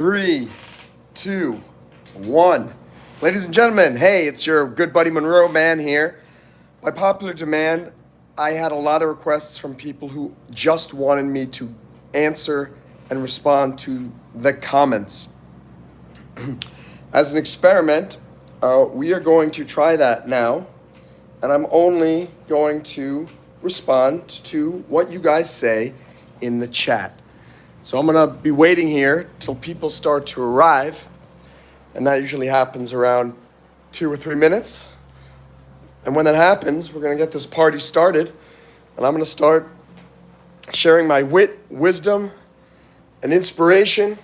3, 2, 1. Ladies and gentlemen, hey, it's your good buddy MonroeMann here. By popular demand, I had a lot of requests from people who just wanted me to answer and respond to the comments. As an experiment, we are going to try that now, and I'm only going to respond to what you guys say in the chat. So I'm gonna be waiting here till people start to arrive, and that usually happens around 2 or 3 minutes. And when that happens, we're gonna get this party started, and I'm gonna start sharing my wit, wisdom, and inspiration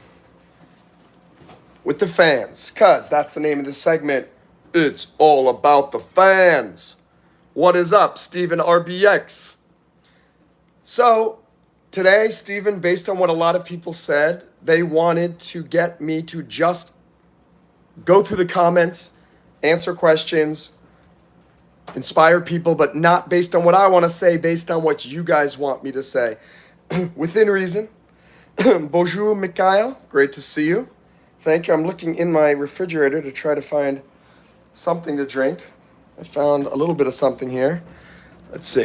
with the fans, cause that's the name of this segment. It's all about the fans. What is up, Stephen RBX? So today, Stephen, based on what a lot of people said, they wanted to get me to just go through the comments, answer questions, inspire people, but not based on what I want to say, based on what you guys want me to say. Within reason. Bonjour, Mikhail. Great to see you. Thank you. I'm looking in my refrigerator to try to find something to drink. I found a little bit of something here. Let's see.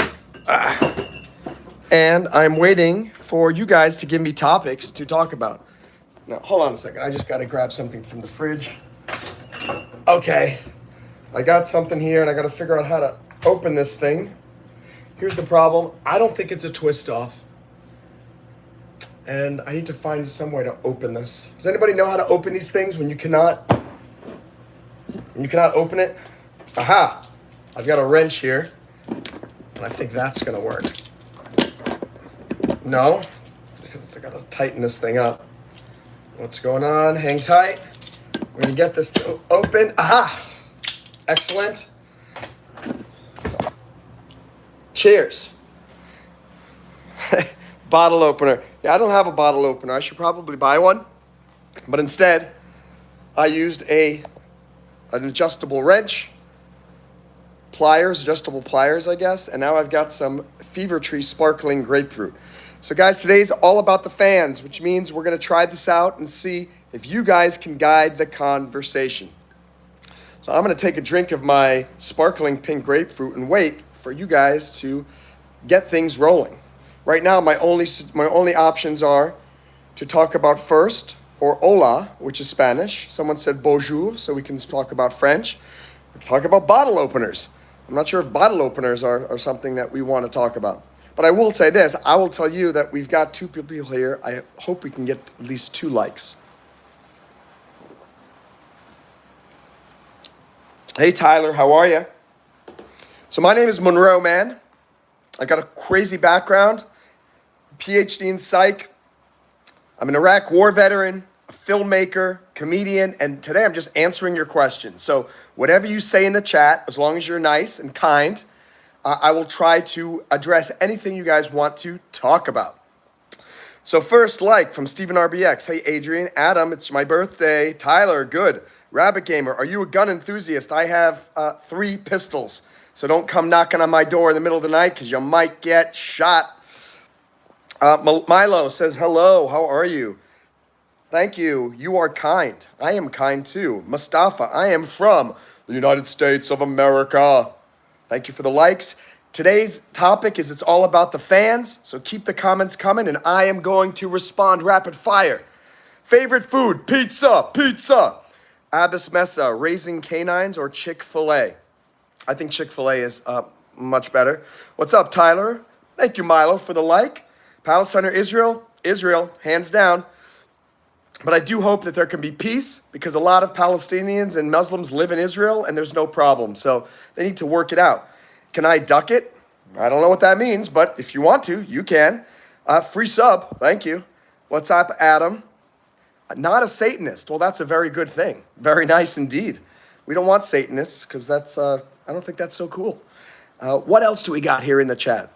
And I'm waiting for you guys to give me topics to talk about. Now, hold on a second. I just got to grab something from the fridge. Okay. I got something here, and I got to figure out how to open this thing. Here's the problem. I don't think it's a twist off. And I need to find some way to open this. Does anybody know how to open these things when you cannot open it? Aha! I've got a wrench here, and I think that's gonna work. No, because I gotta tighten this thing up. What's going on? Hang tight. We're gonna get this to open. Aha! Excellent. Cheers. Bottle opener. Yeah, I don't have a bottle opener. I should probably buy one. But instead, I used an adjustable wrench, adjustable pliers, I guess, and now I've got some Fever Tree sparkling grapefruit. So guys, today's all about the fans, which means we're gonna try this out and see if you guys can guide the conversation. So I'm gonna take a drink of my sparkling pink grapefruit and wait for you guys to get things rolling. Right now, my only options are to talk about first or hola, which is Spanish. Someone said bonjour, so we can talk about French. We can talk about bottle openers. I'm not sure if bottle openers are something that we want to talk about. But I will say this, I will tell you that we've got 2 people here. I hope we can get at least 2 likes. Hey, Tyler, how are you? So my name is MonroeMann. I got a crazy background, PhD in psych. I'm an Iraq war veteran, a filmmaker, comedian, and today I'm just answering your questions. So whatever you say in the chat, as long as you're nice and kind, I will try to address anything you guys want to talk about. So first, like from Stephen RBX. Hey, Adrian, Adam, it's my birthday. Tyler, good. Rabbit Gamer, are you a gun enthusiast? I have 3 pistols. So don't come knocking on my door in the middle of the night because you might get shot. Milo says, hello, how are you? Thank you. You are kind. I am kind too. Mustafa, I am from the United States of America. Thank you for the likes. Today's topic is it's all about the fans. So keep the comments coming and I am going to respond rapid fire. Favorite food, pizza, pizza. Abbas Mesa, Raising Canines or Chick-fil-A? I think Chick-fil-A is much better. What's up, Tyler? Thank you, Milo, for the like. Palestine or Israel? Israel, hands down. But I do hope that there can be peace because a lot of Palestinians and Muslims live in Israel and there's no problem. So they need to work it out. Can I duck it? I don't know what that means, but if you want to, you can. Free sub, thank you. What's up, Adam? Not a Satanist. Well, that's a very good thing. Very nice indeed. We don't want Satanists because that's, I don't think that's so cool. What else do we got here in the chat?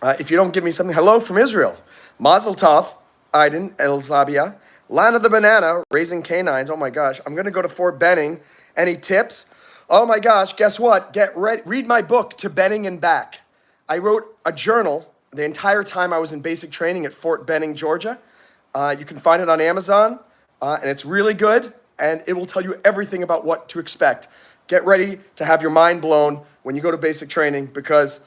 If you don't give me something, hello from Israel. Mazel Tov, Aiden, El Zabia, Land of the Banana, Raising Canines. Oh my gosh, I'm going to go to Fort Benning. Any tips? Oh my gosh, guess what? Read my book, To Benning and Back. I wrote a journal the entire time I was in basic training at Fort Benning, Georgia. You can find it on Amazon. and it's really good, and it will tell you everything about what to expect. Get ready to have your mind blown when you go to basic training, because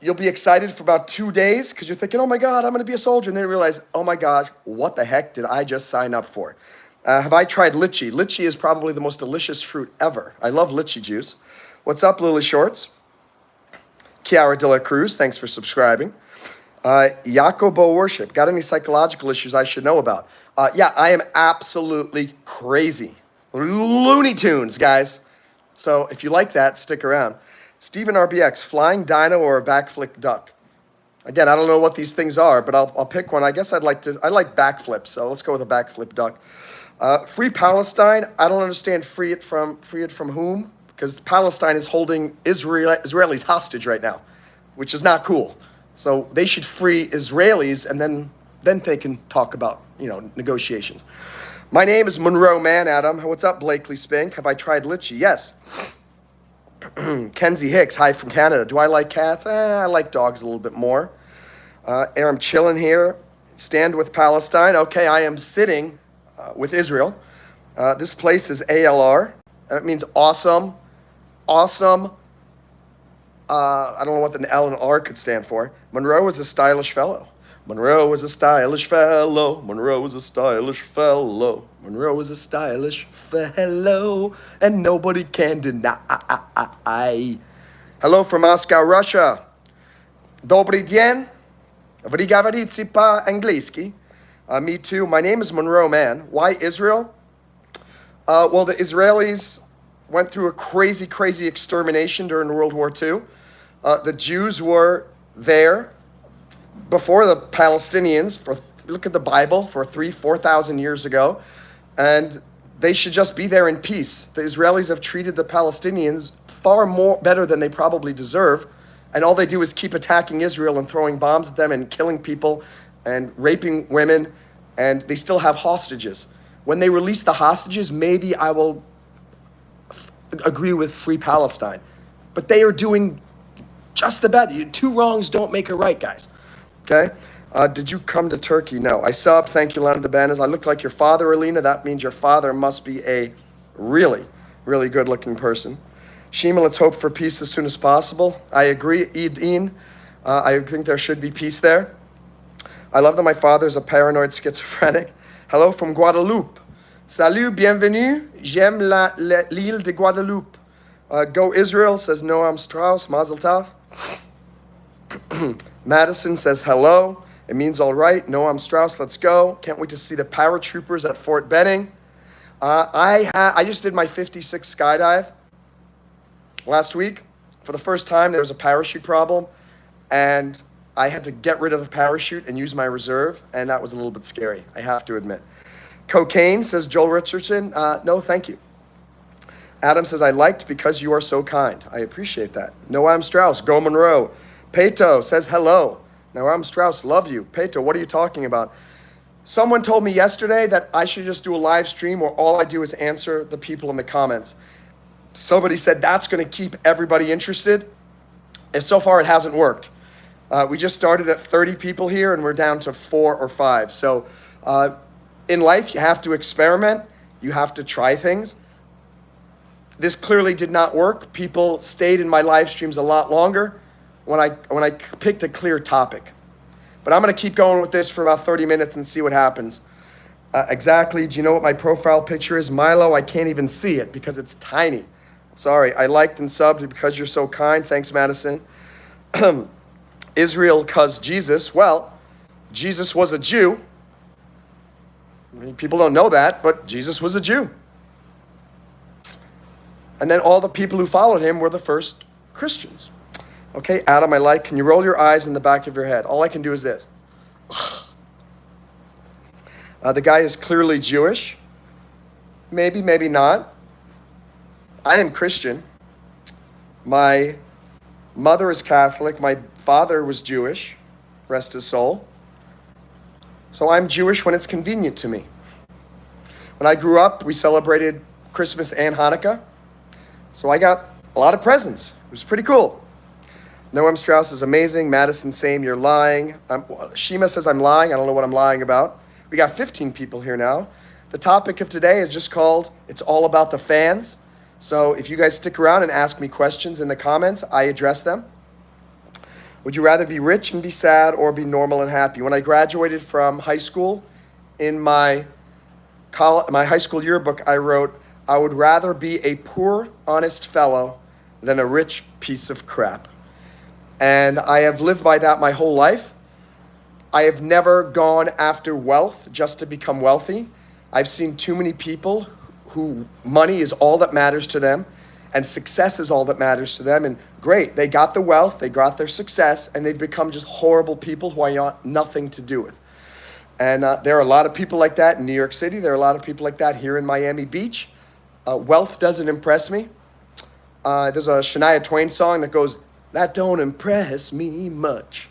you'll be excited for about 2 days because you're thinking, oh my God, I'm going to be a soldier. And then you realize, oh my gosh, what the heck did I just sign up for? Have I tried lychee? Lychee is probably the most delicious fruit ever. I love lychee juice. What's up, Lily Shorts? Kiara De La Cruz, thanks for subscribing. Jacobo Worship, got any psychological issues I should know about? Yeah, I am absolutely crazy. Looney Tunes, guys. So if you like that, stick around. Stephen RBX, flying dino or a backflip duck? Again, I don't know what these things are, but I'll pick one. I guess I like backflips, so let's go with a backflip duck. Free Palestine, I don't understand free it from whom? Because Palestine is holding Israelis hostage right now, which is not cool. So they should free Israelis, and then they can talk about, negotiations. My name is MonroeMann, Adam. What's up, Blakely Spink? Have I tried lychee? Yes. Kenzie Hicks, hi from Canada. Do I like cats? I like dogs a little bit more. I'm chilling here. Stand with Palestine. Okay, I am sitting with Israel. This place is ALR. That means awesome. Awesome. I don't know what the L and R could stand for. Monroe is a stylish fellow. Monroe is a stylish fellow. Monroe is a stylish fellow. Monroe is a stylish fellow, and nobody can deny. Hello from Moscow, Russia. Dobry dzień. Вы говорите по-английски? Me too. My name is MonroeMann. Why Israel? Well, the Israelis went through a crazy, crazy extermination during World War II. The Jews were there before the Palestinians, look at the Bible, for 4,000 years ago, and they should just be there in peace. The Israelis have treated the Palestinians far more better than they probably deserve, and all they do is keep attacking Israel and throwing bombs at them and killing people and raping women, and they still have hostages. When they release the hostages, maybe I will agree with Free Palestine, but they are doing just the best. Two wrongs don't make a right, guys. Okay? Did you come to Turkey? No. I sub. Thank you, Lana the Banners. I look like your father, Alina. That means your father must be a really, really good-looking person. Shima, let's hope for peace as soon as possible. I agree, Edine. I think there should be peace there. I love that my father's a paranoid schizophrenic. Hello from Guadeloupe. Salut, bienvenue. J'aime l'île de Guadeloupe. Go Israel, says Noam Strauss. Mazel tov. Madison says hello. It means all right. Noam Strauss, let's go. Can't wait to see the paratroopers at Fort Benning. I just did my 56 skydive last week. For the first time, there was a parachute problem, and I had to get rid of the parachute and use my reserve, and that was a little bit scary, I have to admit. Cocaine, says Joel Richardson. No, thank you. Adam says, I liked because you are so kind. I appreciate that. Noam Strauss, go Monroe. Peto says hello. Noam Strauss, love you. Peto, what are you talking about? Someone told me yesterday that I should just do a live stream where all I do is answer the people in the comments. Somebody said that's going to keep everybody interested. And so far, it hasn't worked. We just started at 30 people here, and we're down to 4 or 5. So in life, you have to experiment. You have to try things. This clearly did not work. People stayed in my live streams a lot longer when I picked a clear topic. But I'm going to keep going with this for about 30 minutes and see what happens. Exactly. Do you know what my profile picture is? Milo, I can't even see it because it's tiny. Sorry, I liked and subbed because you're so kind. Thanks, Madison. Israel, cause Jesus. Well, Jesus was a Jew. People don't know that, but Jesus was a Jew. And then all the people who followed him were the first Christians. Okay, Adam, I like. Can you roll your eyes in the back of your head? All I can do is this. The guy is clearly Jewish. Maybe, maybe not. I am Christian. My mother is Catholic. My father was Jewish. Rest his soul. So I'm Jewish when it's convenient to me. When I grew up, we celebrated Christmas and Hanukkah. So I got a lot of presents. It was pretty cool. Noam Strauss is amazing. Madison, same, you're lying. Shima says I'm lying. I don't know what I'm lying about. We got 15 people here now. The topic of today is just called, it's all about the fans. So if you guys stick around and ask me questions in the comments, I address them. Would you rather be rich and be sad or be normal and happy? When I graduated from high school, in my high school yearbook, I wrote, I would rather be a poor, honest fellow than a rich piece of crap. And I have lived by that my whole life. I have never gone after wealth just to become wealthy. I've seen too many people who money is all that matters to them and success is all that matters to them. And great, they got the wealth, they got their success, and they've become just horrible people who I want nothing to do with. And there are a lot of people like that in New York City. There are a lot of people like that here in Miami Beach. Wealth doesn't impress me. There's a Shania Twain song that goes, that don't impress me much.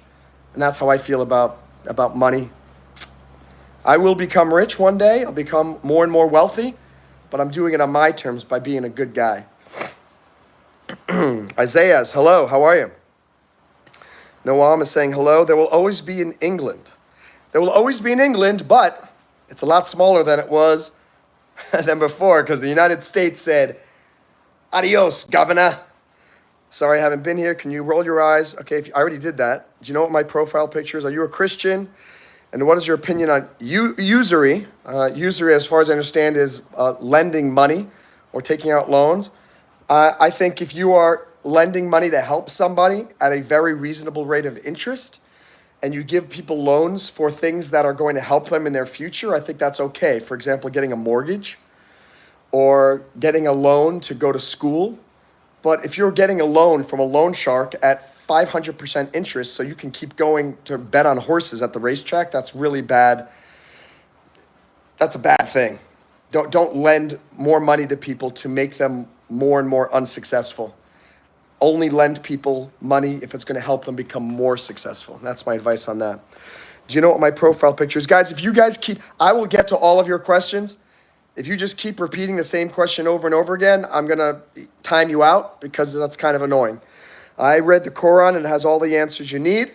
And that's how I feel about money. I will become rich one day. I'll become more and more wealthy, but I'm doing it on my terms by being a good guy. Isaiah, hello, how are you? Noam is saying hello. There will always be in England. There will always be in England, but it's a lot smaller than it was than before because the United States said, adios, governor. Sorry, I haven't been here. Can you roll your eyes? Okay, I already did that. Do you know what my profile picture is? Are you a Christian? And what is your opinion on usury? Usury, as far as I understand, is lending money or taking out loans. I think if you are lending money to help somebody at a very reasonable rate of interest, and you give people loans for things that are going to help them in their future, I think that's okay. For example, getting a mortgage or getting a loan to go to school. But if you're getting a loan from a loan shark at 500% interest so you can keep going to bet on horses at the racetrack, that's really bad. That's a bad thing. Don't lend more money to people to make them more and more unsuccessful. Only lend people money if it's going to help them become more successful. That's my advice on that. Do you know what my profile picture is? Guys, if you guys I will get to all of your questions. If you just keep repeating the same question over and over again, I'm going to time you out because that's kind of annoying. I read the Quran and it has all the answers you need.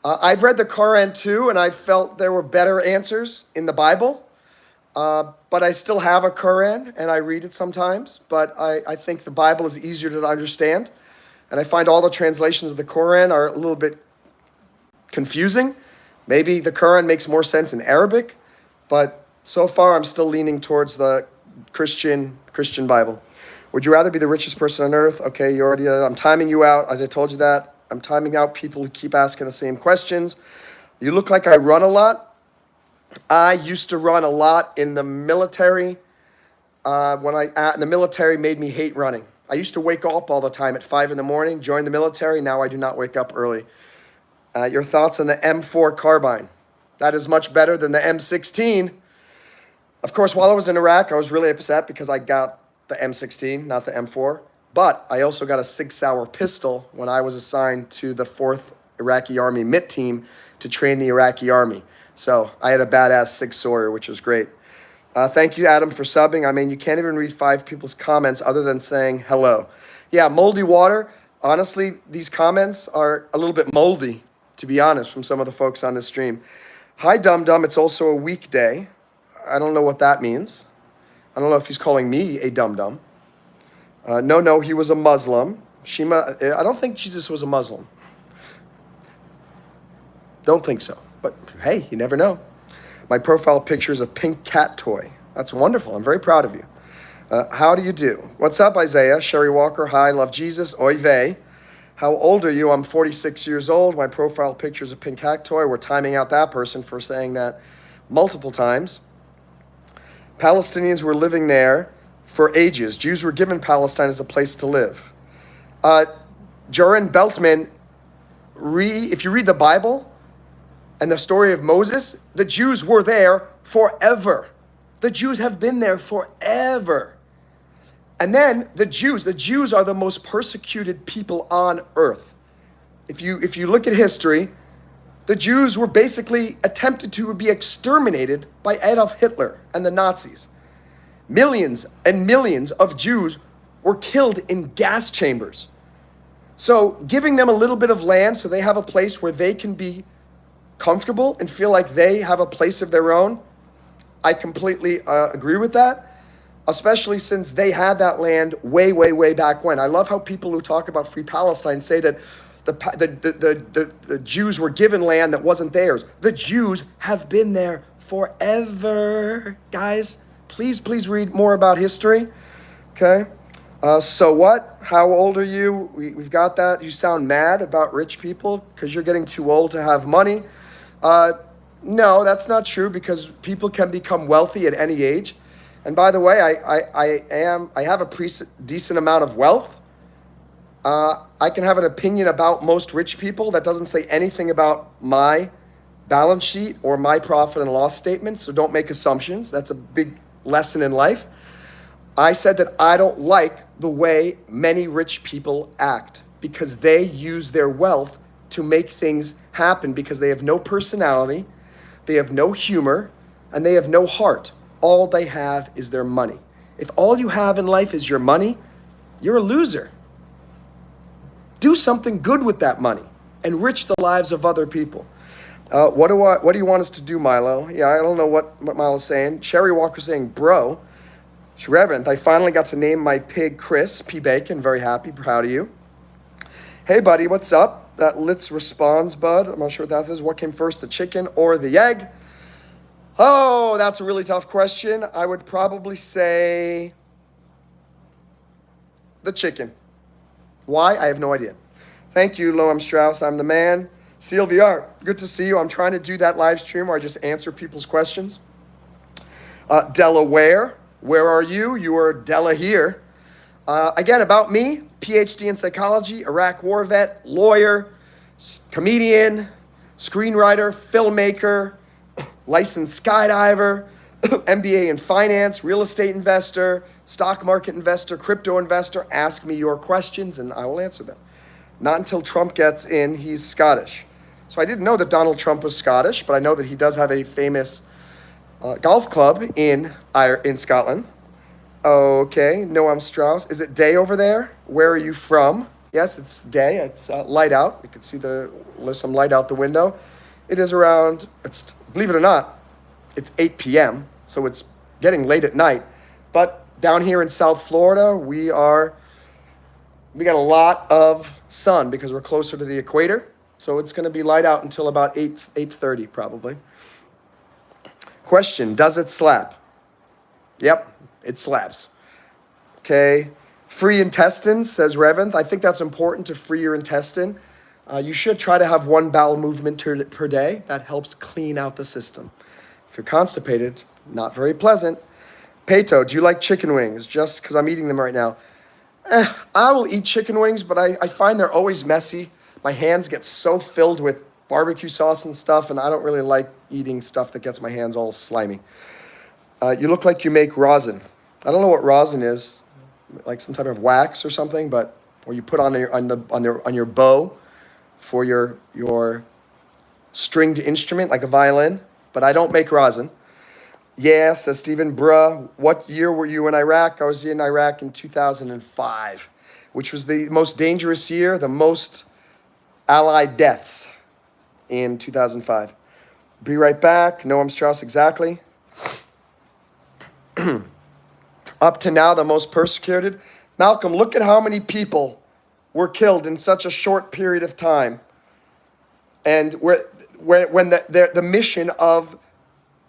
I've read the Quran too, and I felt there were better answers in the Bible. But I still have a Quran and I read it sometimes. But I think the Bible is easier to understand. And I find all the translations of the Quran are a little bit confusing. Maybe the Quran makes more sense in Arabic, but so far I'm still leaning towards the Christian Bible. Would you rather be the richest person on earth? Okay, I'm timing you out. As I told you that, I'm timing out people who keep asking the same questions. You look like I run a lot. I used to run a lot in the military. The military made me hate running. I used to wake up all the time at 5 in the morning, join the military. Now I do not wake up early. Your thoughts on the M4 carbine? That is much better than the M16. Of course, while I was in Iraq, I was really upset because I got the M16, not the M4. But I also got a Sig Sauer pistol when I was assigned to the 4th Iraqi Army MIT team to train the Iraqi Army. So I had a badass Sig Sauer, which was great. Thank you, Adam, for subbing. I mean, you can't even read 5 people's comments other than saying hello. Yeah, moldy water. Honestly, these comments are a little bit moldy, to be honest, from some of the folks on this stream. Hi, Dum Dum. It's also a weekday. I don't know what that means. I don't know if he's calling me a Dum Dum. No, he was a Muslim. I don't think Jesus was a Muslim. Don't think so. But hey, you never know. My profile picture is a pink cat toy. That's wonderful. I'm very proud of you. How do you do? What's up, Isaiah? Sherry Walker, hi, love Jesus. Oy vey. How old are you? I'm 46 years old. My profile picture is a pink cat toy. We're timing out that person for saying that multiple times. Palestinians were living there for ages. Jews were given Palestine as a place to live. Joran Beltman, if you read the Bible, and the story of Moses, the Jews were there forever. The Jews have been there forever. And then the Jews are the most persecuted people on earth. If you look at history, the Jews were basically attempted to be exterminated by Adolf Hitler and the Nazis. Millions and millions of Jews were killed in gas chambers. So giving them a little bit of land so they have a place where they can be comfortable and feel like they have a place of their own, I completely agree with that, especially since they had that land way, way, way back when. I love how people who talk about free Palestine say that the Jews were given land that wasn't theirs. The Jews have been there forever. Guys, please read more about history. Okay? So what? How old are you? We've got that. You sound mad about rich people because you're getting too old to have money. No, that's not true, because people can become wealthy at any age. And by the way, I have a decent amount of wealth. I can have an opinion about most rich people that doesn't say anything about my balance sheet or my profit and loss statement. So don't make assumptions. That's a big lesson in life. I said that I don't like the way many rich people act, because they use their wealth to make things happen, because they have no personality, they have no humor, and they have no heart. All they have is their money. If all you have in life is your money, you're a loser. Do something good with that money. Enrich the lives of other people. What do you want us to do, Milo? Yeah, I don't know what Milo's saying. Cherry Walker's saying, bro. Reverend, I finally got to name my pig Chris P. Bacon. Very happy, proud of you. Hey, buddy, what's up? That Litz responds, bud. I'm not sure what that is. What came first, the chicken or the egg? Oh, that's a really tough question. I would probably say the chicken. Why? I have no idea. Thank you, Loam Strauss. I'm the man. CLVR, good to see you. I'm trying to do that live stream where I just answer people's questions. Delaware, where are you? You are Della here. Again, about me, PhD in psychology, Iraq war vet, lawyer, comedian, screenwriter, filmmaker, licensed skydiver, MBA in finance, real estate investor, stock market investor, crypto investor. Ask me your questions and I will answer them. Not until Trump gets in, he's Scottish. So I didn't know that Donald Trump was Scottish, but I know that he does have a famous golf club in Scotland. Okay, Noam Strauss. Is it day over there? Where are you from? Yes, it's day. It's light out. You can see there's some light out the window. It is around, believe it or not, it's 8 p.m., so it's getting late at night. But down here in South Florida, we got a lot of sun because we're closer to the equator. So it's going to be light out until about 8:30 probably. Question, does it slap? Yep, it slaps. Okay, free intestines, says Reventh. I think that's important to free your intestine. You should try to have one bowel movement per day. That helps clean out the system. If you're constipated, not very pleasant. Peto, do you like chicken wings? Just because I'm eating them right now. I will eat chicken wings, but I find they're always messy. My hands get so filled with barbecue sauce and stuff, and I don't really like eating stuff that gets my hands all slimy. You look like you make rosin. I don't know what rosin is, like some type of wax or something, but or you put on your bow for your stringed instrument, like a violin. But I don't make rosin. Yes, says Stephen. Bruh, what year were you in Iraq? I was in Iraq in 2005, which was the most dangerous year, the most Allied deaths in 2005. Be right back. Noam Strauss, exactly. Up to now, the most persecuted. Malcolm, look at how many people were killed in such a short period of time. And when the mission of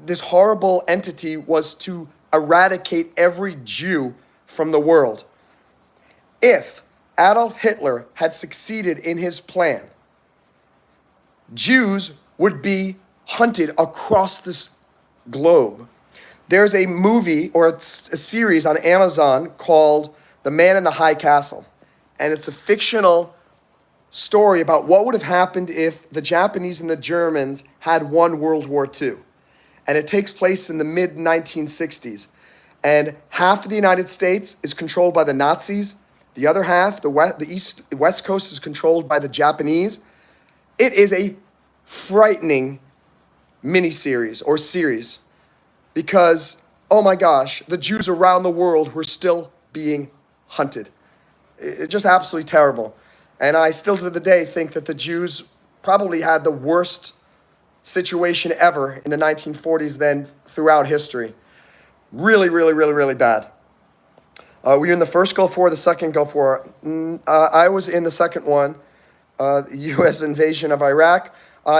this horrible entity was to eradicate every Jew from the world. If Adolf Hitler had succeeded in his plan, Jews would be hunted across this globe. There's a movie or a series on Amazon called The Man in the High Castle. And it's a fictional story about what would have happened if the Japanese and the Germans had won World War II. And it takes place in the mid-1960s. And half of the United States is controlled by the Nazis. The other half, the West Coast, is controlled by the Japanese. It is a frightening miniseries or series because, oh my gosh, the Jews around the world were still being hunted. It's just absolutely terrible. And I still to the day think that the Jews probably had the worst situation ever in the 1940s than throughout history. Really, really, really, really bad. We were in the first Gulf War, the second Gulf War. I was in the second one, the U.S. invasion of Iraq.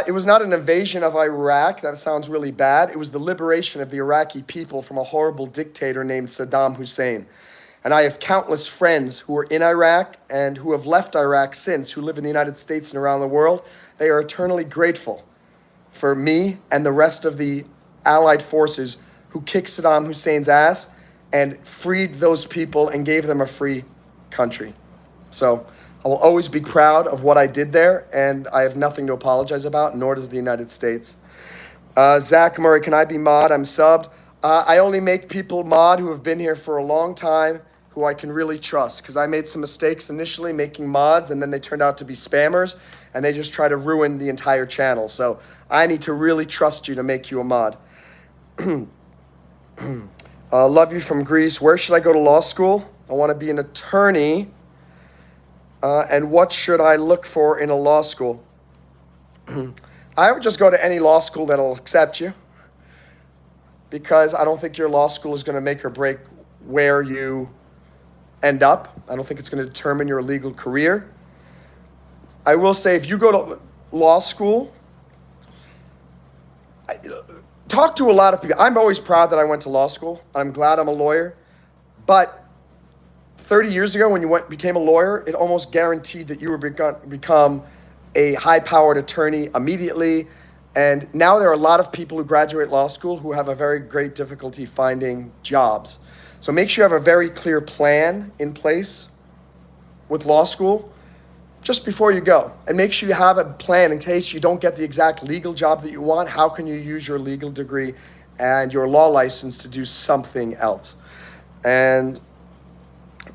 It was not an invasion of Iraq. That sounds really bad. It was the liberation of the Iraqi people from a horrible dictator named Saddam Hussein. And I have countless friends who are in Iraq and who have left Iraq since, who live in the United States and around the world. They are eternally grateful for me and the rest of the Allied forces who kicked Saddam Hussein's ass and freed those people and gave them a free country. So I will always be proud of what I did there, and I have nothing to apologize about, nor does the United States. Zach Murray, can I be mod? I'm subbed. I only make people mod who have been here for a long time, who I can really trust, because I made some mistakes initially making mods, and then they turned out to be spammers, and they just try to ruin the entire channel. So I need to really trust you to make you a mod. Love you from Greece. Where should I go to law school? I want to be an attorney. And what should I look for in a law school? I would just go to any law school that'll accept you, because I don't think your law school is going to make or break where you end up. I don't think it's going to determine your legal career. I will say, if you go to law school, talk to a lot of people. I'm always proud that I went to law school. I'm glad I'm a lawyer. But 30 years ago, when you became a lawyer, it almost guaranteed that you were become a high-powered attorney immediately. And now there are a lot of people who graduate law school who have a very great difficulty finding jobs. So make sure you have a very clear plan in place with law school just before you go. And make sure you have a plan in case you don't get the exact legal job that you want. How can you use your legal degree and your law license to do something else? And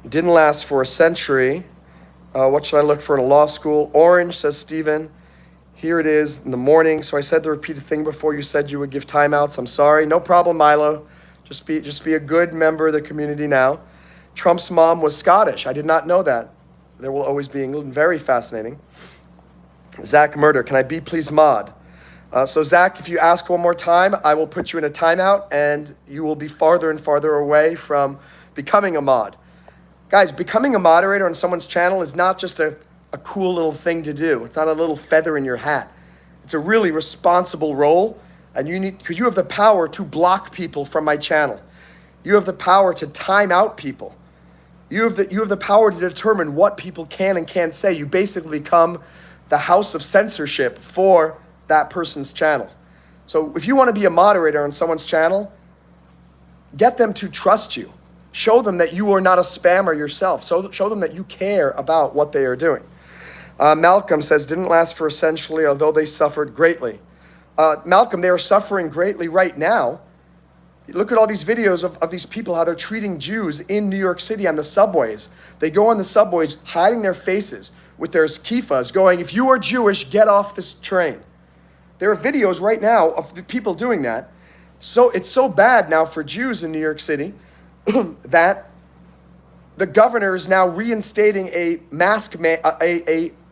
didn't last for a century. What should I look for in a law school? Orange, says Steven. Here it is in the morning. So I said the repeated thing before. You said you would give timeouts. I'm sorry. No problem, Milo. Just be a good member of the community now. Trump's mom was Scottish. I did not know that. There will always be England. Very fascinating. Zach Murder, can I be please mod? So Zach, if you ask one more time, I will put you in a timeout and you will be farther and farther away from becoming a mod. Guys, becoming a moderator on someone's channel is not just a cool little thing to do. It's not a little feather in your hat. It's a really responsible role, and because you have the power to block people from my channel. You have the power to time out people. You have the power to determine what people can and can't say. You basically become the house of censorship for that person's channel. So if you want to be a moderator on someone's channel, get them to trust you. Show them that you are not a spammer yourself. So show them that you care about what they are doing. Malcolm says, didn't last for essentially, although they suffered greatly. Malcolm, they are suffering greatly right now. Look at all these videos of these people, how they're treating Jews in New York City on the subways. They go on the subways hiding their faces with their kiffahs going, if you are Jewish, get off this train. There are videos right now of the people doing that. So it's so bad now for Jews in New York City that the governor is now reinstating a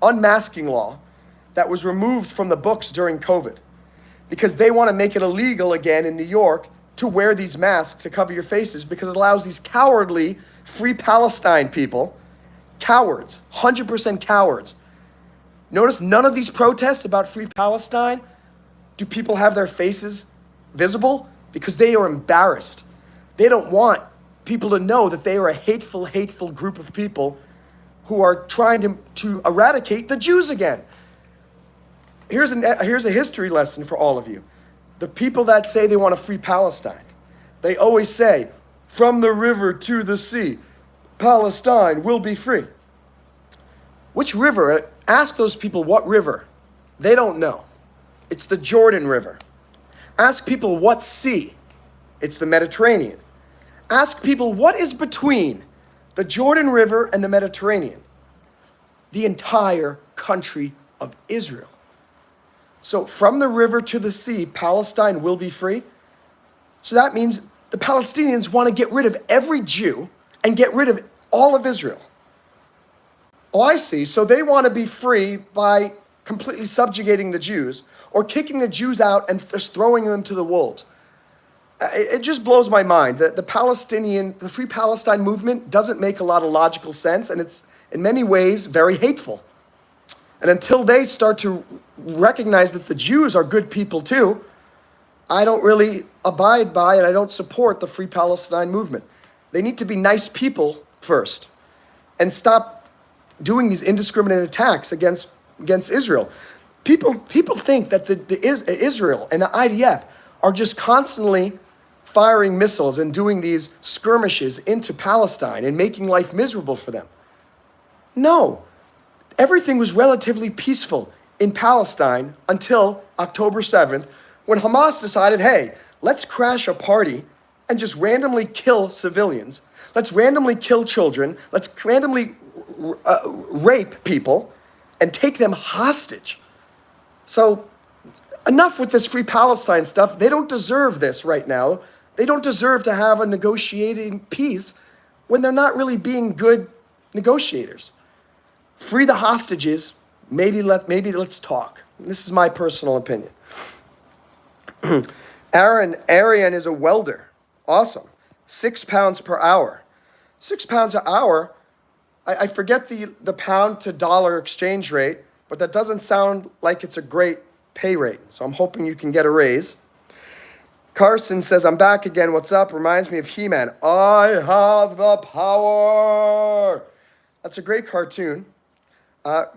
unmasking law that was removed from the books during COVID, because they want to make it illegal again in New York to wear these masks to cover your faces, because it allows these cowardly Free Palestine people, cowards, 100% cowards. Notice none of these protests about Free Palestine do people have their faces visible, because they are embarrassed. They don't want people to know that they are a hateful, hateful group of people who are trying to eradicate the Jews again. Here's a history lesson for all of you. The people that say they want to free Palestine, they always say, from the river to the sea, Palestine will be free. Which river? Ask those people what river. They don't know. It's the Jordan River. Ask people what sea. It's the Mediterranean. Ask people what is between the Jordan River and the Mediterranean. The entire country of Israel. So from the river to the sea, Palestine will be free. So that means the Palestinians want to get rid of every Jew and get rid of all of Israel. Oh, I see. So they want to be free by completely subjugating the Jews or kicking the Jews out and just throwing them to the wolves. It just blows my mind that the Free Palestine movement doesn't make a lot of logical sense, and it's in many ways very hateful. And until they start to recognize that the Jews are good people too, I don't really abide by and I don't support the Free Palestine movement. They need to be nice people first and stop doing these indiscriminate attacks against Israel. People think that Israel and the IDF are just constantly firing missiles and doing these skirmishes into Palestine and making life miserable for them. No, everything was relatively peaceful in Palestine until October 7th, when Hamas decided, hey, let's crash a party and just randomly kill civilians. Let's randomly kill children. Let's randomly rape people and take them hostage. So enough with this Free Palestine stuff. They don't deserve this right now. They don't deserve to have a negotiating peace when they're not really being good negotiators. Free the hostages. Maybe let's talk. This is my personal opinion. Arian is a welder. Awesome. 6 pounds per hour. 6 pounds an hour. I forget the pound to dollar exchange rate, but that doesn't sound like it's a great pay rate. So I'm hoping you can get a raise. Carson says, I'm back again. What's up? Reminds me of He-Man. I have the power. That's a great cartoon.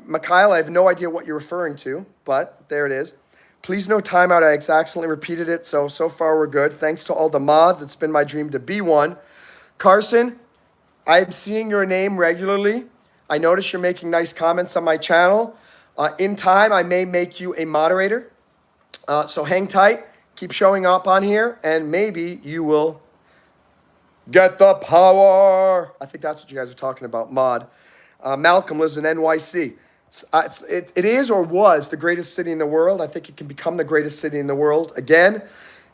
Mikhail, I have no idea what you're referring to, but there it is. Please no timeout. I accidentally repeated it, so far we're good. Thanks to all the mods. It's been my dream to be one. Carson, I'm seeing your name regularly. I notice you're making nice comments on my channel. In time, I may make you a moderator. So hang tight. Keep showing up on here, and maybe you will get the power. I think that's what you guys are talking about, mod. Malcolm lives in NYC. It is or was the greatest city in the world. I think it can become the greatest city in the world. Again,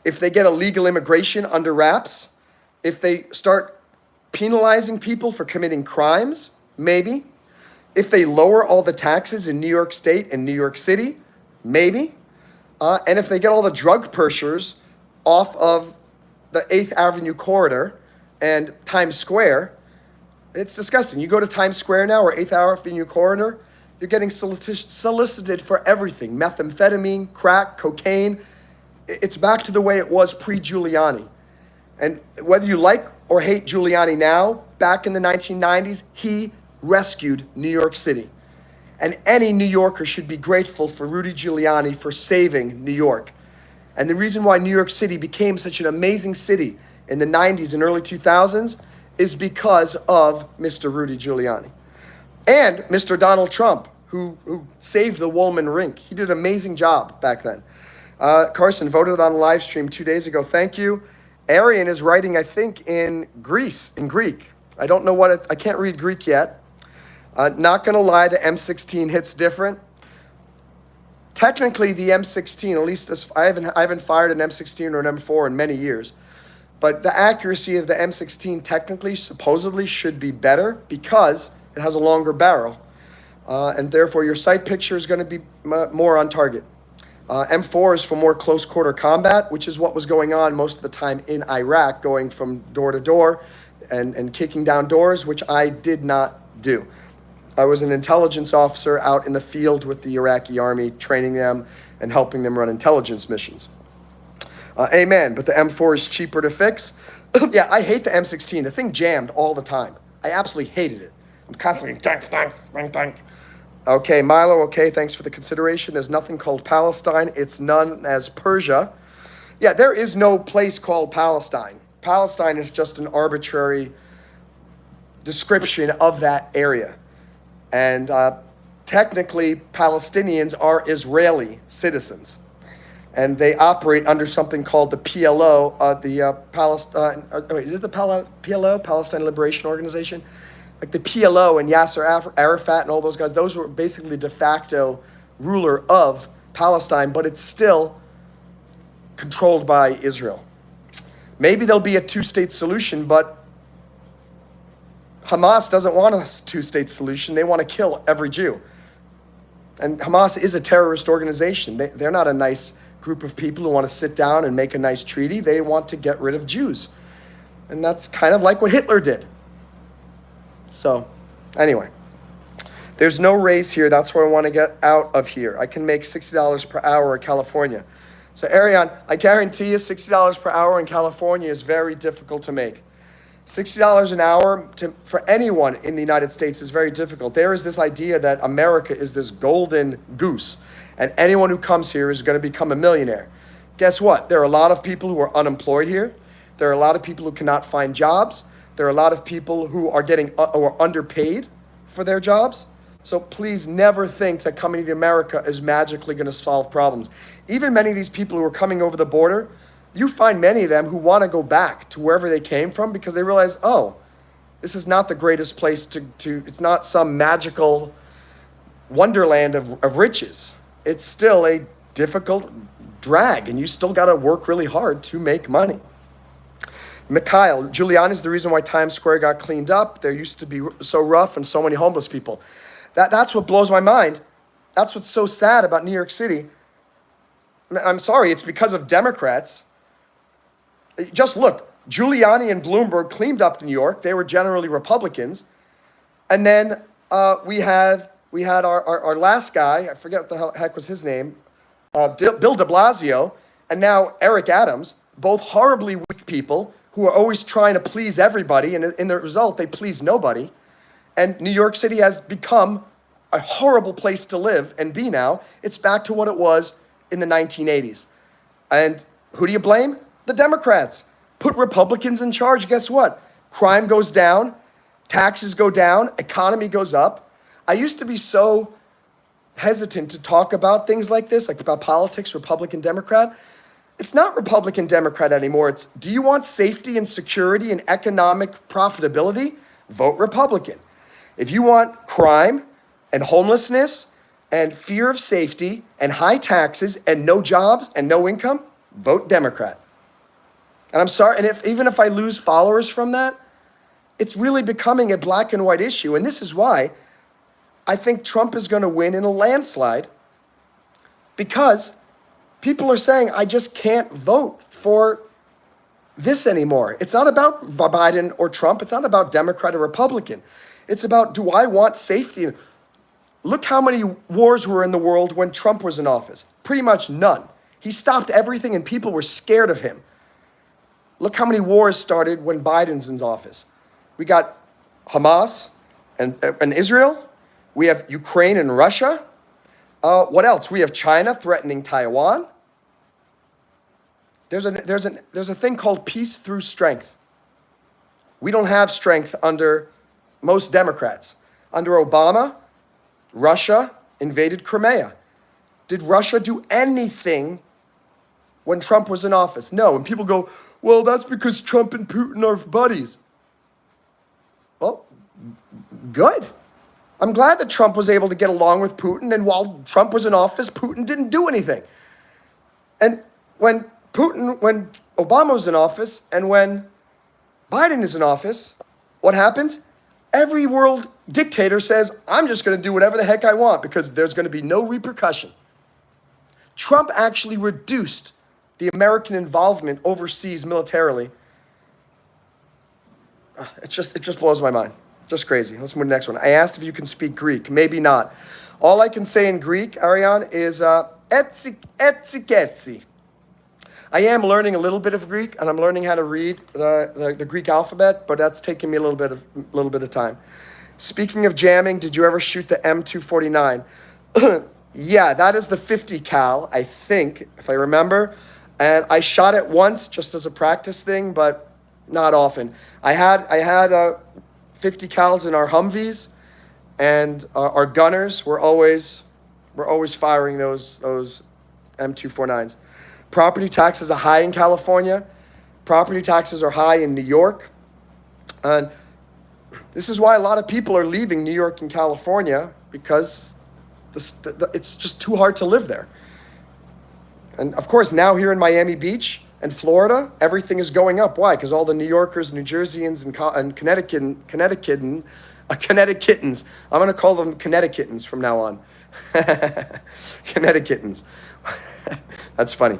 if they get illegal immigration under wraps, if they start penalizing people for committing crimes, maybe. If they lower all the taxes in New York State and New York City, maybe. And if they get all the drug pushers off of the 8th Avenue corridor and Times Square, it's disgusting. You go to Times Square now or 8th Avenue corridor, you're getting solicited for everything. Methamphetamine, crack, cocaine. It's back to the way it was pre-Giuliani. And whether you like or hate Giuliani now, back in the 1990s, he rescued New York City. And any New Yorker should be grateful for Rudy Giuliani for saving New York. And the reason why New York City became such an amazing city in the 90s and early 2000s is because of Mr. Rudy Giuliani. And Mr. Donald Trump, who saved the Woolman Rink. He did an amazing job back then. Carson voted on the live stream 2 days ago. Thank you. Arian is writing, I think, in Greek. I don't know I can't read Greek yet. Not gonna lie, the M16 hits different. Technically, the M16, at least I haven't fired an M16 or an M4 in many years, but the accuracy of the M16 technically, supposedly, should be better because it has a longer barrel, and therefore your sight picture is going to be more on target. M4 is for more close quarter combat, which is what was going on most of the time in Iraq, going from door to door and kicking down doors, which I did not do. I was an intelligence officer out in the field with the Iraqi army, training them and helping them run intelligence missions. Amen. But the M4 is cheaper to fix. Yeah, I hate the M16. The thing jammed all the time. I absolutely hated it. I'm constantly tank. Okay, Milo, okay, thanks for the consideration. There's nothing called Palestine. It's known as Persia. Yeah, there is no place called Palestine. Palestine is just an arbitrary description of that area. And technically, Palestinians are Israeli citizens. And they operate under something called the PLO, is it the PLO, Palestine Liberation Organization? Like the PLO and Yasser Arafat and all those guys, those were basically the de facto ruler of Palestine, but it's still controlled by Israel. Maybe there'll be a two-state solution, but Hamas doesn't want a two-state solution. They want to kill every Jew. And Hamas is a terrorist organization. They're not a nice group of people who want to sit down and make a nice treaty. They want to get rid of Jews. And that's kind of like what Hitler did. So, anyway, there's no raise here. That's where I want to get out of here. I can make $60 per hour in California. So, Ariane, I guarantee you $60 per hour in California is very difficult to make. $60 an hour for anyone in the United States is very difficult. There is this idea that America is this golden goose, and anyone who comes here is going to become a millionaire. Guess what? There are a lot of people who are unemployed here. There are a lot of people who cannot find jobs. There are a lot of people who are getting or underpaid for their jobs. So please never think that coming to America is magically going to solve problems. Even many of these people who are coming over the border, you find many of them who want to go back to wherever they came from because they realize, oh, this is not the greatest place to it's not some magical wonderland of riches. It's still a difficult drag, and you still got to work really hard to make money. Mikhail, Giuliani is the reason why Times Square got cleaned up. There used to be so rough and so many homeless people. That's what blows my mind. That's what's so sad about New York City. I'm sorry, it's because of Democrats. Just look, Giuliani and Bloomberg cleaned up New York. They were generally Republicans. And then we had our last guy, I forget what the heck was his name, Bill de Blasio, and now Eric Adams, both horribly weak people who are always trying to please everybody, and in the result, they please nobody. And New York City has become a horrible place to live and be now. It's back to what it was in the 1980s. And who do you blame? The Democrats. Put Republicans in charge. Guess what? Crime goes down, taxes go down, economy goes up. I used to be so hesitant to talk about things like this, like about politics, Republican, Democrat. It's not Republican, Democrat anymore. It's, do you want safety and security and economic profitability? Vote Republican. If you want crime and homelessness and fear of safety and high taxes and no jobs and no income, vote Democrat. And I'm sorry, and even if I lose followers from that, it's really becoming a black and white issue. And this is why I think Trump is going to win in a landslide, because people are saying, I just can't vote for this anymore. It's not about Biden or Trump. It's not about Democrat or Republican. It's about, do I want safety? Look how many wars were in the world when Trump was in office. Pretty much none. He stopped everything and people were scared of him. Look how many wars started when Biden's in office. We got Hamas and Israel. We have Ukraine and Russia. What else? We have China threatening Taiwan. There's a thing called peace through strength. We don't have strength under most Democrats. Under Obama, Russia invaded Crimea. Did Russia do anything when Trump was in office? No. And people go, well, that's because Trump and Putin are buddies. Well, good. I'm glad that Trump was able to get along with Putin, and while Trump was in office, Putin didn't do anything. And when Obama was in office and when Biden is in office, what happens? Every world dictator says, I'm just going to do whatever the heck I want because there's going to be no repercussion. Trump actually reduced the American involvement overseas militarily. It just blows my mind. Just crazy. Let's move to the next one. I asked if you can speak Greek. Maybe not. All I can say in Greek, Ariane, is etsi ketsi. I am learning a little bit of Greek, and I'm learning how to read the Greek alphabet, but that's taking me a little bit of time. Speaking of jamming, did you ever shoot the M249? Yeah, that is the 50 cal, I think, if I remember. And I shot it once just as a practice thing, but not often. I had 50 cals in our Humvees, and our gunners were always firing those M249s. Property taxes are high in California. Property taxes are high in New York. And this is why a lot of people are leaving New York and California, because it's just too hard to live there. And of course, now here in Miami Beach and Florida, everything is going up. Why? Because all the New Yorkers, New Jerseyans, and Connecticutans, I'm going to call them Connecticutans from now on. Connecticutans. That's funny.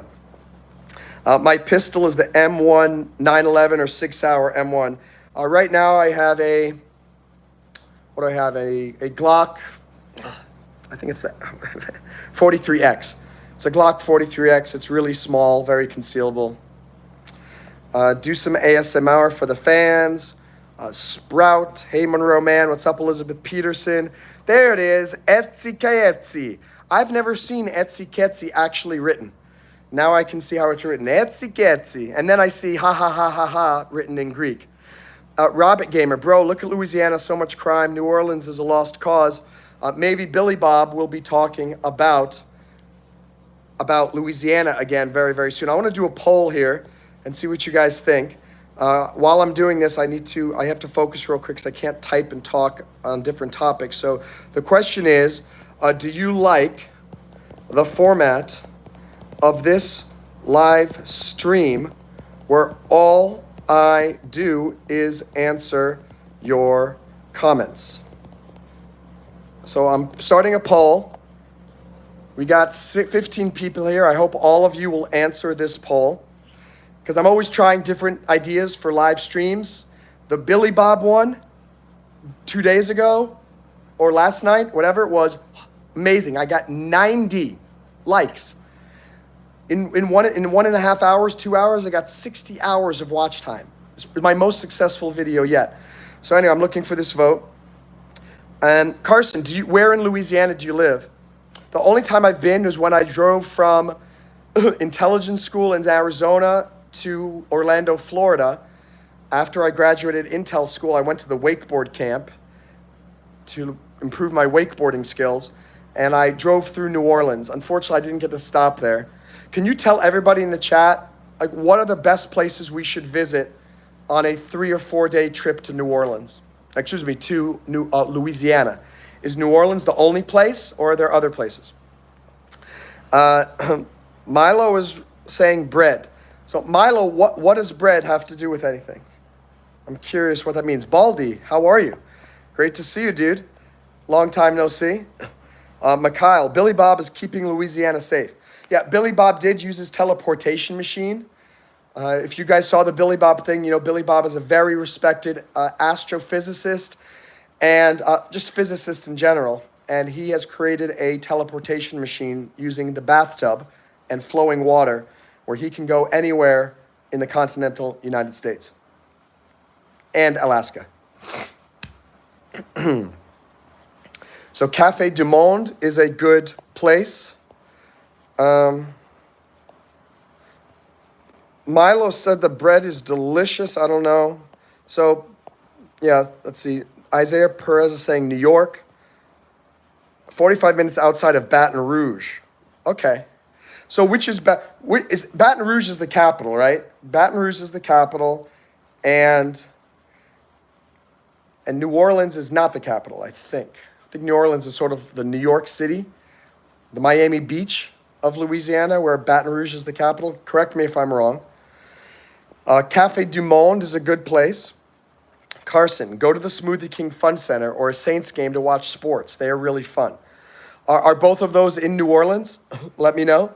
My pistol is the M1 911 or 6-hour M1. Right now I have a Glock. I think it's the 43X. It's a Glock 43X. It's really small, very concealable. Do some ASMR for the fans. Sprout. Hey, Monroe man. What's up, Elizabeth Peterson? There it is. Etsy Etsy. I've never seen Etsy Etsy actually written. Now I can see how it's written. Etsy Etsy. And then I see ha ha ha ha ha written in Greek. Robert Gamer. Bro, look at Louisiana. So much crime. New Orleans is a lost cause. Maybe Billy Bob will be talking about Louisiana again very, very soon. I want to do a poll here and see what you guys think. While I'm doing this, I have to focus real quick because I can't type and talk on different topics. So the question is, do you like the format of this live stream where all I do is answer your comments? So I'm starting a poll. We got 15 people here. I hope all of you will answer this poll, because I'm always trying different ideas for live streams. The Billy Bob one 2 days ago or last night, whatever it was, amazing. I got 90 likes. In 1.5 hours, 2 hours, I got 60 hours of watch time. It's my most successful video yet. So anyway, I'm looking for this vote. And Carson, where in Louisiana do you live? The only time I've been was when I drove from intelligence school in Arizona to Orlando, Florida. After I graduated Intel school, I went to the wakeboard camp to improve my wakeboarding skills, and I drove through New Orleans. Unfortunately, I didn't get to stop there. Can you tell everybody in the chat, like, what are the best places we should visit on a 3 or 4 day trip to New Orleans? Excuse me, to Louisiana. Is New Orleans the only place, or are there other places? Milo is saying bread. So Milo, what does bread have to do with anything? I'm curious what that means. Baldy, how are you? Great to see you, dude. Long time no see. Mikhail, Billy Bob is keeping Louisiana safe. Yeah, Billy Bob did use his teleportation machine. If you guys saw the Billy Bob thing, you know Billy Bob is a very respected astrophysicist and just physicist in general. And he has created a teleportation machine using the bathtub and flowing water where he can go anywhere in the continental United States and Alaska. So Café du Monde is a good place. Milo said the bread is delicious. I don't know. So, yeah, let's see. Isaiah Perez is saying New York. 45 minutes outside of Baton Rouge. Okay. So which is Baton Rouge is the capital, right? Baton Rouge is the capital, and New Orleans is not the capital, I think. I think New Orleans is sort of the New York City, the Miami Beach of Louisiana, where Baton Rouge is the capital. Correct me if I'm wrong. Café du Monde is a good place. Carson, go to the Smoothie King Fun Center or a Saints game to watch sports. They are really fun. Are both of those in New Orleans? Let me know.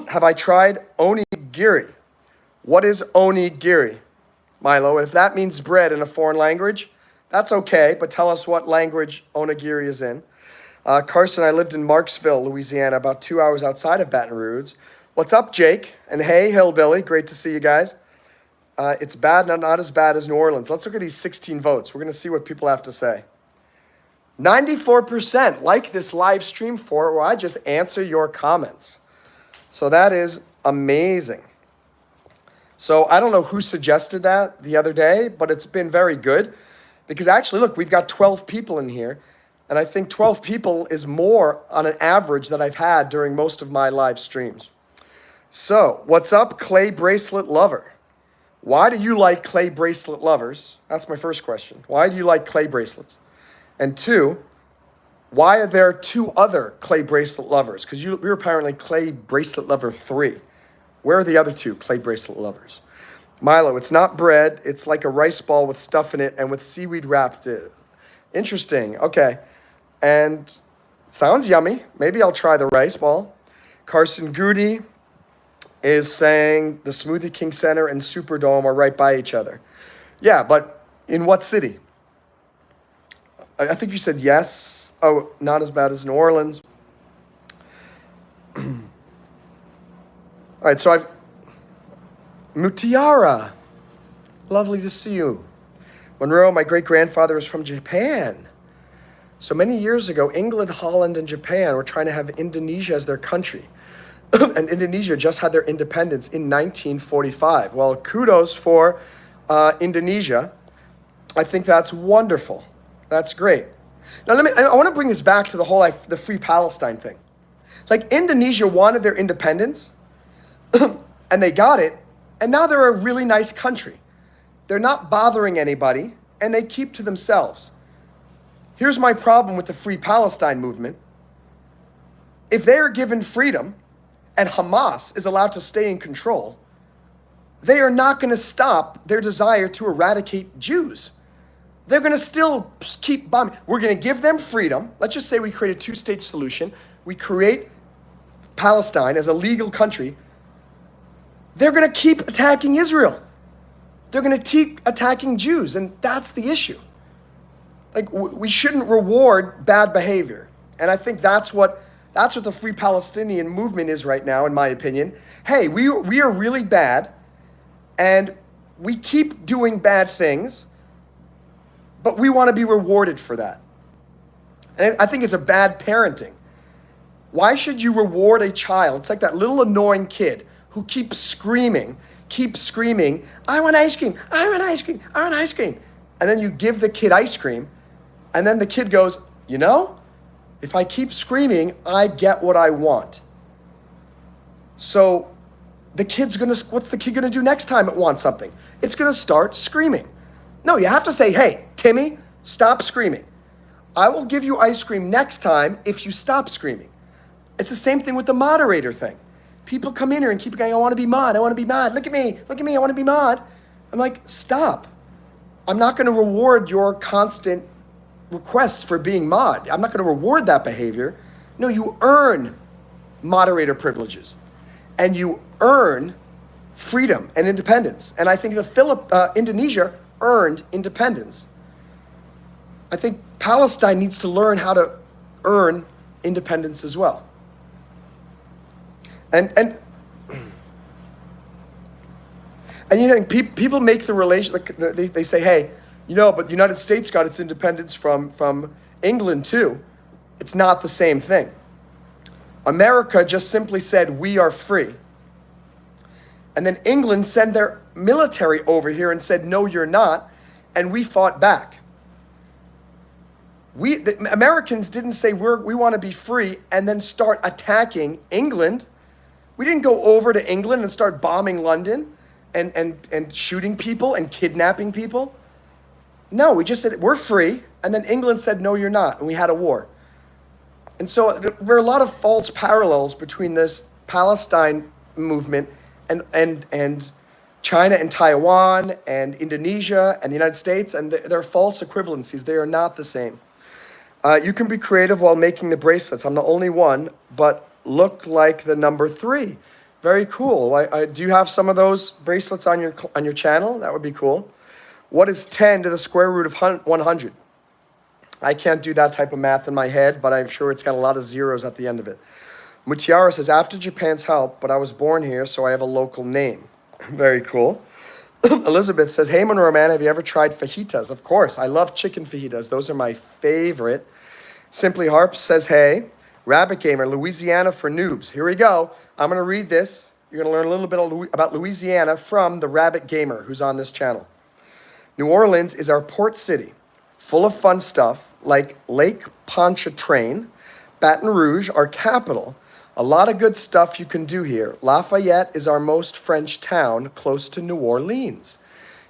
Have I tried onigiri? What is onigiri, Milo? And if that means bread in a foreign language, that's okay, but tell us what language onigiri is in. Carson, I lived in Marksville, Louisiana, about 2 hours outside of Baton Rouge. What's up, Jake? And hey, Hillbilly, great to see you guys. It's bad, not as bad as New Orleans. Let's look at these 16 votes. We're going to see what people have to say. 94% like this live stream for it, where I just answer your comments. So that is amazing. So I don't know who suggested that the other day, but it's been very good. Because actually, look, we've got 12 people in here. And I think 12 people is more on an average that I've had during most of my live streams. So what's up, clay bracelet lover? Why do you like clay bracelet lovers? That's my first question. Why do you like clay bracelets? And two, why are there two other clay bracelet lovers? Because you're apparently clay bracelet lover 3. Where are the other two clay bracelet lovers? Milo, it's not bread. It's like a rice ball with stuff in it and with seaweed wrapped in. Interesting. Okay. And Sounds yummy. Maybe I'll try the rice ball. Carson Goody is saying the Smoothie King Center and Superdome are right by each other. Yeah, but in what city? I think you said yes. Oh, not as bad as New Orleans. All right, so Mutiara. Lovely to see you. Monroe, my great-grandfather is from Japan. So many years ago, England, Holland, and Japan were trying to have Indonesia as their country. And Indonesia just had their independence in 1945. Well, kudos for Indonesia. I think that's wonderful. That's great. Now, I want to bring this back to the Free Palestine thing. Like, Indonesia wanted their independence, and they got it, and now they're a really nice country. They're not bothering anybody, and they keep to themselves. Here's my problem with the Free Palestine movement. If they are given freedom, and Hamas is allowed to stay in control, they are not going to stop their desire to eradicate Jews. They're going to still keep bombing. We're going to give them freedom. Let's just say we create a two-state solution. We create Palestine as a legal country. They're going to keep attacking Israel. They're going to keep attacking Jews, and that's the issue. Like, we shouldn't reward bad behavior. And I think that's what the Free Palestinian movement is right now, in my opinion. Hey, we are really bad, and we keep doing bad things, but we want to be rewarded for that. And I think it's a bad parenting. Why should you reward a child? It's like that little annoying kid who keeps screaming, I want ice cream, I want ice cream, I want ice cream. And then you give the kid ice cream, and then the kid goes, if I keep screaming, I get what I want. So what's the kid gonna do next time it wants something? It's gonna start screaming. No, you have to say, hey, Timmy, stop screaming. I will give you ice cream next time if you stop screaming. It's the same thing with the moderator thing. People come in here and keep going, I want to be mod, I want to be mod. Look at me, I want to be mod. I'm like, stop. I'm not going to reward your constant requests for being mod. I'm not going to reward that behavior. No, you earn moderator privileges. And you earn freedom and independence. And I think Indonesia earned independence. I think Palestine needs to learn how to earn independence as well. And you think people make the relation, they say, hey, but the United States got its independence from England too. It's not the same thing. America just simply said, we are free. And then England sent their military over here and said, no, you're not. And we fought back. The Americans didn't say we want to be free and then start attacking England. We didn't go over to England and start bombing London and shooting people and kidnapping people. No, we just said, we're free. And then England said, no, you're not. And we had a war. And so there are a lot of false parallels between this Palestine movement and China and Taiwan and Indonesia and the United States. And they're false equivalencies. They are not the same. You can be creative while making the bracelets. I'm the only one, but look like the number 3. Very cool. Do you have some of those bracelets on your channel? That would be cool. What is 10 to the square root of 100? I can't do that type of math in my head, but I'm sure it's got a lot of zeros at the end of it. Mutiara says, after Japan's help, but I was born here, so I have a local name. Very cool. Elizabeth says, hey, MonroeMann, have you ever tried fajitas? Of course. I love chicken fajitas. Those are my favorite. Simply Harps says, hey. Rabbit Gamer, Louisiana for noobs. Here we go. I'm going to read this. You're going to learn a little bit about Louisiana from the Rabbit Gamer who's on this channel. New Orleans is our port city, full of fun stuff like Lake Pontchartrain. Baton Rouge, our capital. A lot of good stuff you can do here. Lafayette is our most French town, close to New Orleans.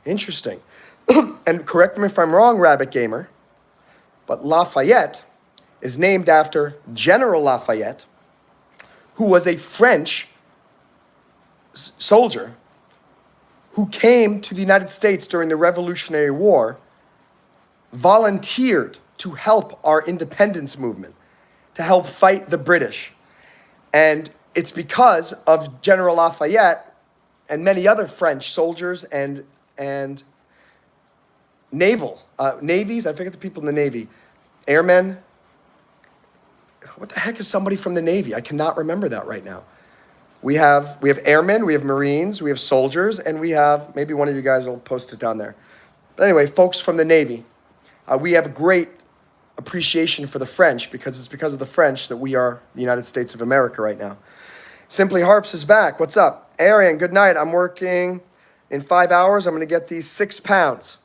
Interesting. And correct me if I'm wrong, Rabbit Gamer, but Lafayette is named after General Lafayette, who was a French soldier who came to the United States during the Revolutionary War, volunteered to help our independence movement. to help fight the British. And it's because of General Lafayette and many other French soldiers and navies. I forget the people in the Navy. Airmen. What the heck is somebody from the Navy? I cannot remember that right now. We have airmen, we have Marines, we have soldiers, and we have, maybe one of you guys will post it down there. But anyway, folks from the Navy. We have great appreciation for the French because it's because of the French that we are the United States of America right now. Simply Harps is back. What's up? Arian, good night. I'm working in 5 hours. I'm going to get these 6 pounds.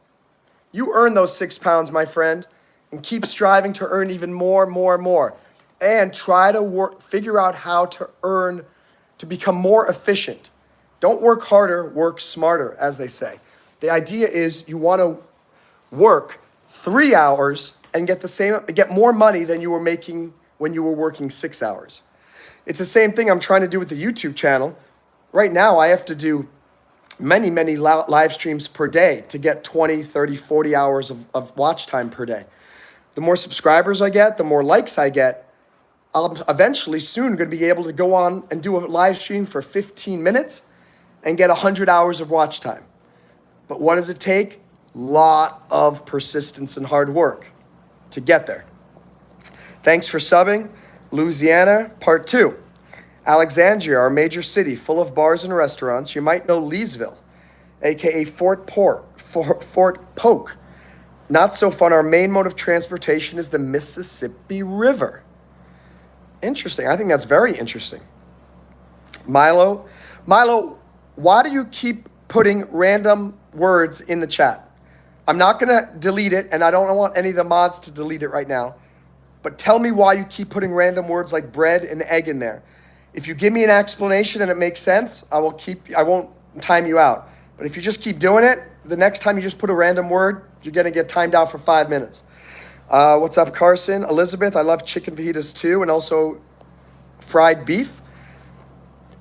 You earn those 6 pounds, my friend, and keep striving to earn even more. And try to figure out how to become more efficient. Don't work harder, work smarter, as they say. The idea is you want to work 3 hours and get more money than you were making when you were working 6 hours. It's the same thing I'm trying to do with the YouTube channel. Right now, I have to do many live streams per day to get 20, 30, 40 hours of watch time per day. The more subscribers I get, the more likes I get, I'm eventually soon going to be able to go on and do a live stream for 15 minutes and get 100 hours of watch time. But what does it take? Lot of persistence and hard work to get there. Thanks for subbing. Louisiana, part 2. Alexandria, our major city, full of bars and restaurants. You might know Leesville, aka Fort Polk. Not so fun. Our main mode of transportation is the Mississippi River. Interesting. I think that's very interesting. Milo, why do you keep putting random words in the chat? I'm not going to delete it, and I don't want any of the mods to delete it right now. But tell me why you keep putting random words like bread and egg in there. If you give me an explanation and it makes sense, I won't time you out. But if you just keep doing it, the next time you just put a random word, you're going to get timed out for 5 minutes. What's up, Carson? Elizabeth, I love chicken fajitas too, and also fried beef.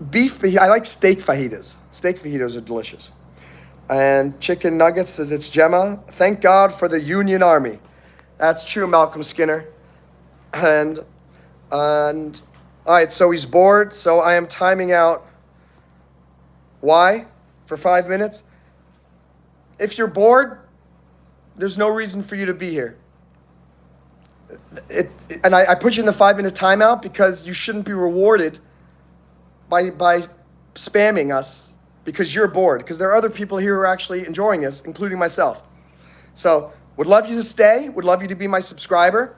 I like steak fajitas. Steak fajitas are delicious. And chicken nuggets says it's Gemma. Thank God for the Union Army. That's true, Malcolm Skinner. And all right, so he's bored, so I am timing out. Why? For 5 minutes? If you're bored, there's no reason for you to be here. I put you in the 5-minute timeout because you shouldn't be rewarded by spamming us because you're bored. Because there are other people here who are actually enjoying this, including myself. So would love you to stay. Would love you to be my subscriber.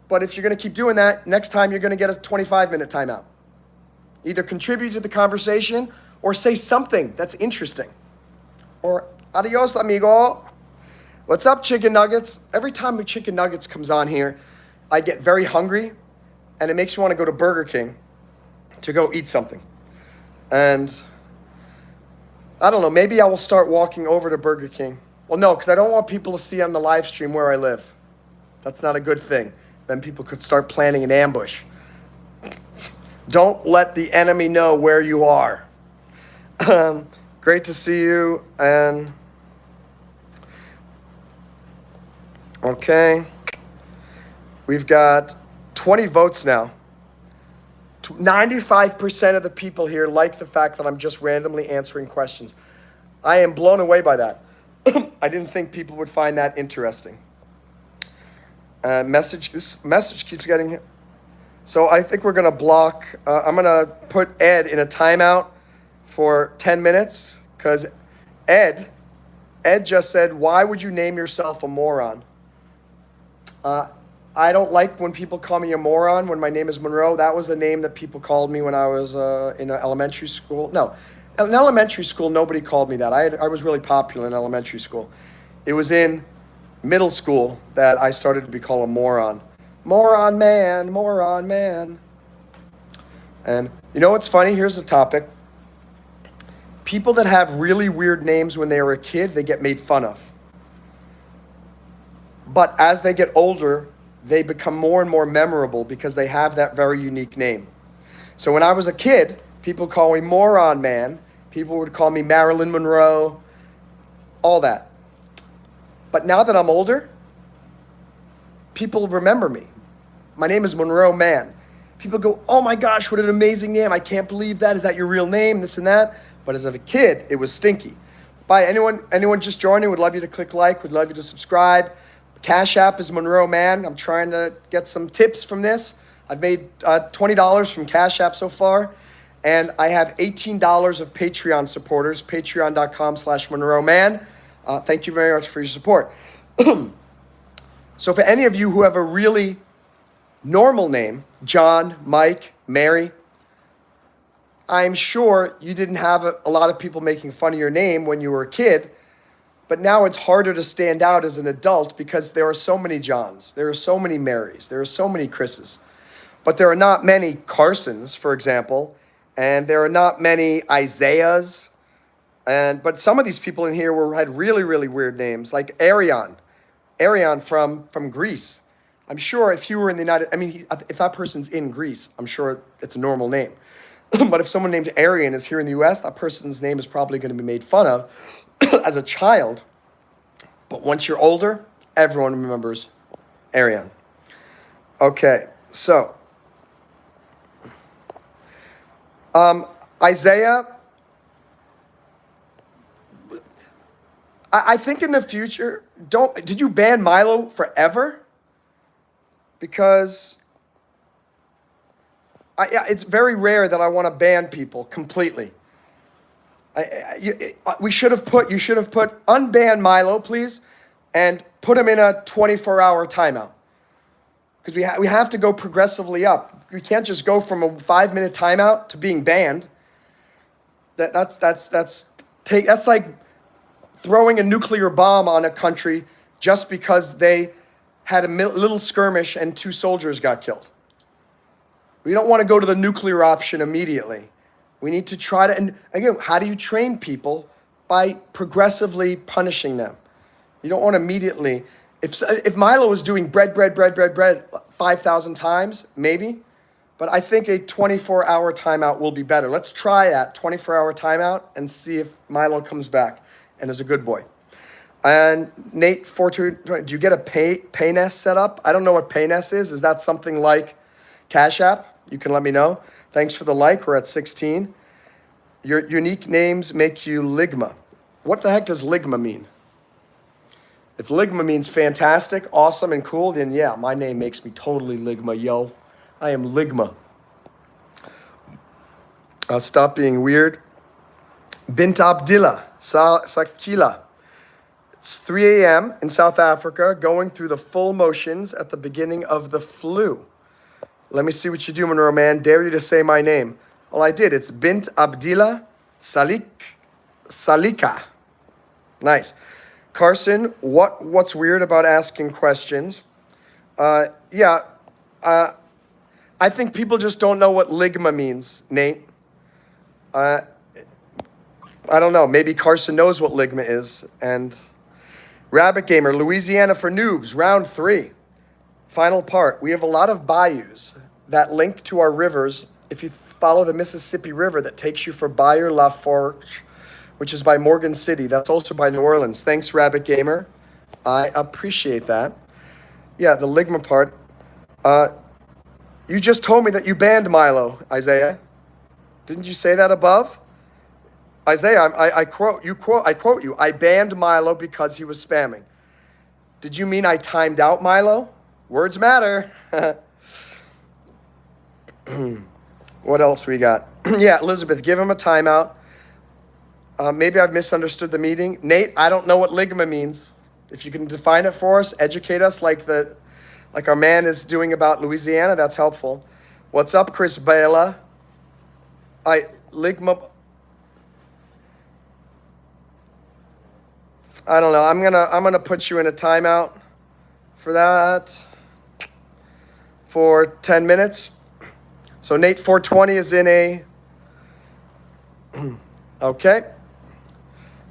But if you're going to keep doing that, next time you're going to get a 25-minute timeout. Either contribute to the conversation or say something that's interesting. Or adios, amigo. What's up, chicken nuggets? Every time chicken nuggets comes on here, I get very hungry, and it makes me want to go to Burger King to go eat something. And I don't know, maybe I will start walking over to Burger King. Well, no, because I don't want people to see on the live stream where I live. That's not a good thing. Then people could start planning an ambush. Don't let the enemy know where you are. Great to see you, and okay, we've got 20 votes now. 95% of the people here like the fact that I'm just randomly answering questions. I am blown away by that. I didn't think people would find that interesting. This message keeps getting here. So I think we're going to block. I'm going to put Ed in a timeout for 10 minutes because Ed just said, why would you name yourself a moron? I don't like when people call me a moron when my name is Monroe. That was the name that people called me when I was in elementary school. No, in elementary school, nobody called me that. I was really popular in elementary school. It was in middle school that I started to be called a moron. Moron man, moron man. And you know what's funny? Here's the topic. People that have really weird names when they were a kid, they get made fun of. But as they get older, they become more and more memorable because they have that very unique name. So when I was a kid, people call me Moron Man. People would call me Marilyn Monroe, all that. But now that I'm older, people remember me. My name is MonroeMann. People go, oh my gosh, what an amazing name. I can't believe that. Is that your real name? This and that. But as a kid, it was Stinky. Bye. Anyone just joining, would love you to click like, would love you to subscribe. Cash App is MonroeMann. I'm trying to get some tips from this. I've made $20 from Cash App so far. And I have $18 of Patreon supporters, patreon.com/MonroeMann. Thank you very much for your support. So for any of you who have a really normal name, John, Mike, Mary, I'm sure you didn't have a lot of people making fun of your name when you were a kid, but now it's harder to stand out as an adult because there are so many Johns, there are so many Marys, there are so many Chris's, but there are not many Carsons, for example, and there are not many Isaiahs, but some of these people in here had really, really weird names, like Arion from Greece. I'm sure if you were in the if that person's in Greece, I'm sure it's a normal name. But if someone named Arian is here in the US, that person's name is probably going to be made fun of as a child. But once you're older, everyone remembers Arian. Okay, so Isaiah, I think in the future, did you ban Milo forever? Because it's very rare that I want to ban people completely. You should have put unban Milo, please, and put him in a 24-hour timeout. Because we have to go progressively up. We can't just go from a 5-minute timeout to being banned. That's like throwing a nuclear bomb on a country just because they had a little skirmish and 2 soldiers got killed. We don't want to go to the nuclear option immediately. We need to try to, and again, how do you train people? By progressively punishing them. You don't want to immediately, if Milo was doing bread 5,000 times, maybe, but I think a 24-hour timeout will be better. Let's try that 24-hour timeout and see if Milo comes back and is a good boy. And Nate, 420, do you get a Payness set up? I don't know what Payness is. Is that something like Cash App? You can let me know. Thanks for the like. We're at 16. Your unique names make you Ligma. What the heck does Ligma mean? If Ligma means fantastic, awesome, and cool, then yeah, my name makes me totally Ligma, yo. I am Ligma. Stop being weird. Bint Abdillah, Sakila. It's 3 a.m. in South Africa, going through the full motions at the beginning of the flu. Let me see what you do, MonroeMann. Dare you to say my name. Well, I did. It's Bint Abdillah Salika. Nice. Carson, what's weird about asking questions? I think people just don't know what Ligma means, Nate. I don't know. Maybe Carson knows what Ligma is. And Rabbit Gamer, Louisiana for Noobs, round 3. Final part. We have a lot of bayous that link to our rivers. If you follow the Mississippi River, that takes you for Bayou La Forge, which is by Morgan City. That's also by New Orleans. Thanks, Rabbit Gamer. I appreciate that. Yeah, the Ligma part. You just told me that you banned Milo, Isaiah. Didn't you say that above? Isaiah, I quote you. I banned Milo because he was spamming. Did you mean I timed out Milo? Words matter. What else we got? Yeah, Elizabeth, give him a timeout. Maybe I've misunderstood the meeting. Nate, I don't know what Ligma means. If you can define it for us, educate us like our man is doing about Louisiana, that's helpful. What's up, Chris Bela? Ligma. I don't know. I'm gonna put you in a timeout for that for 10 minutes. So Nate 420 is in a okay.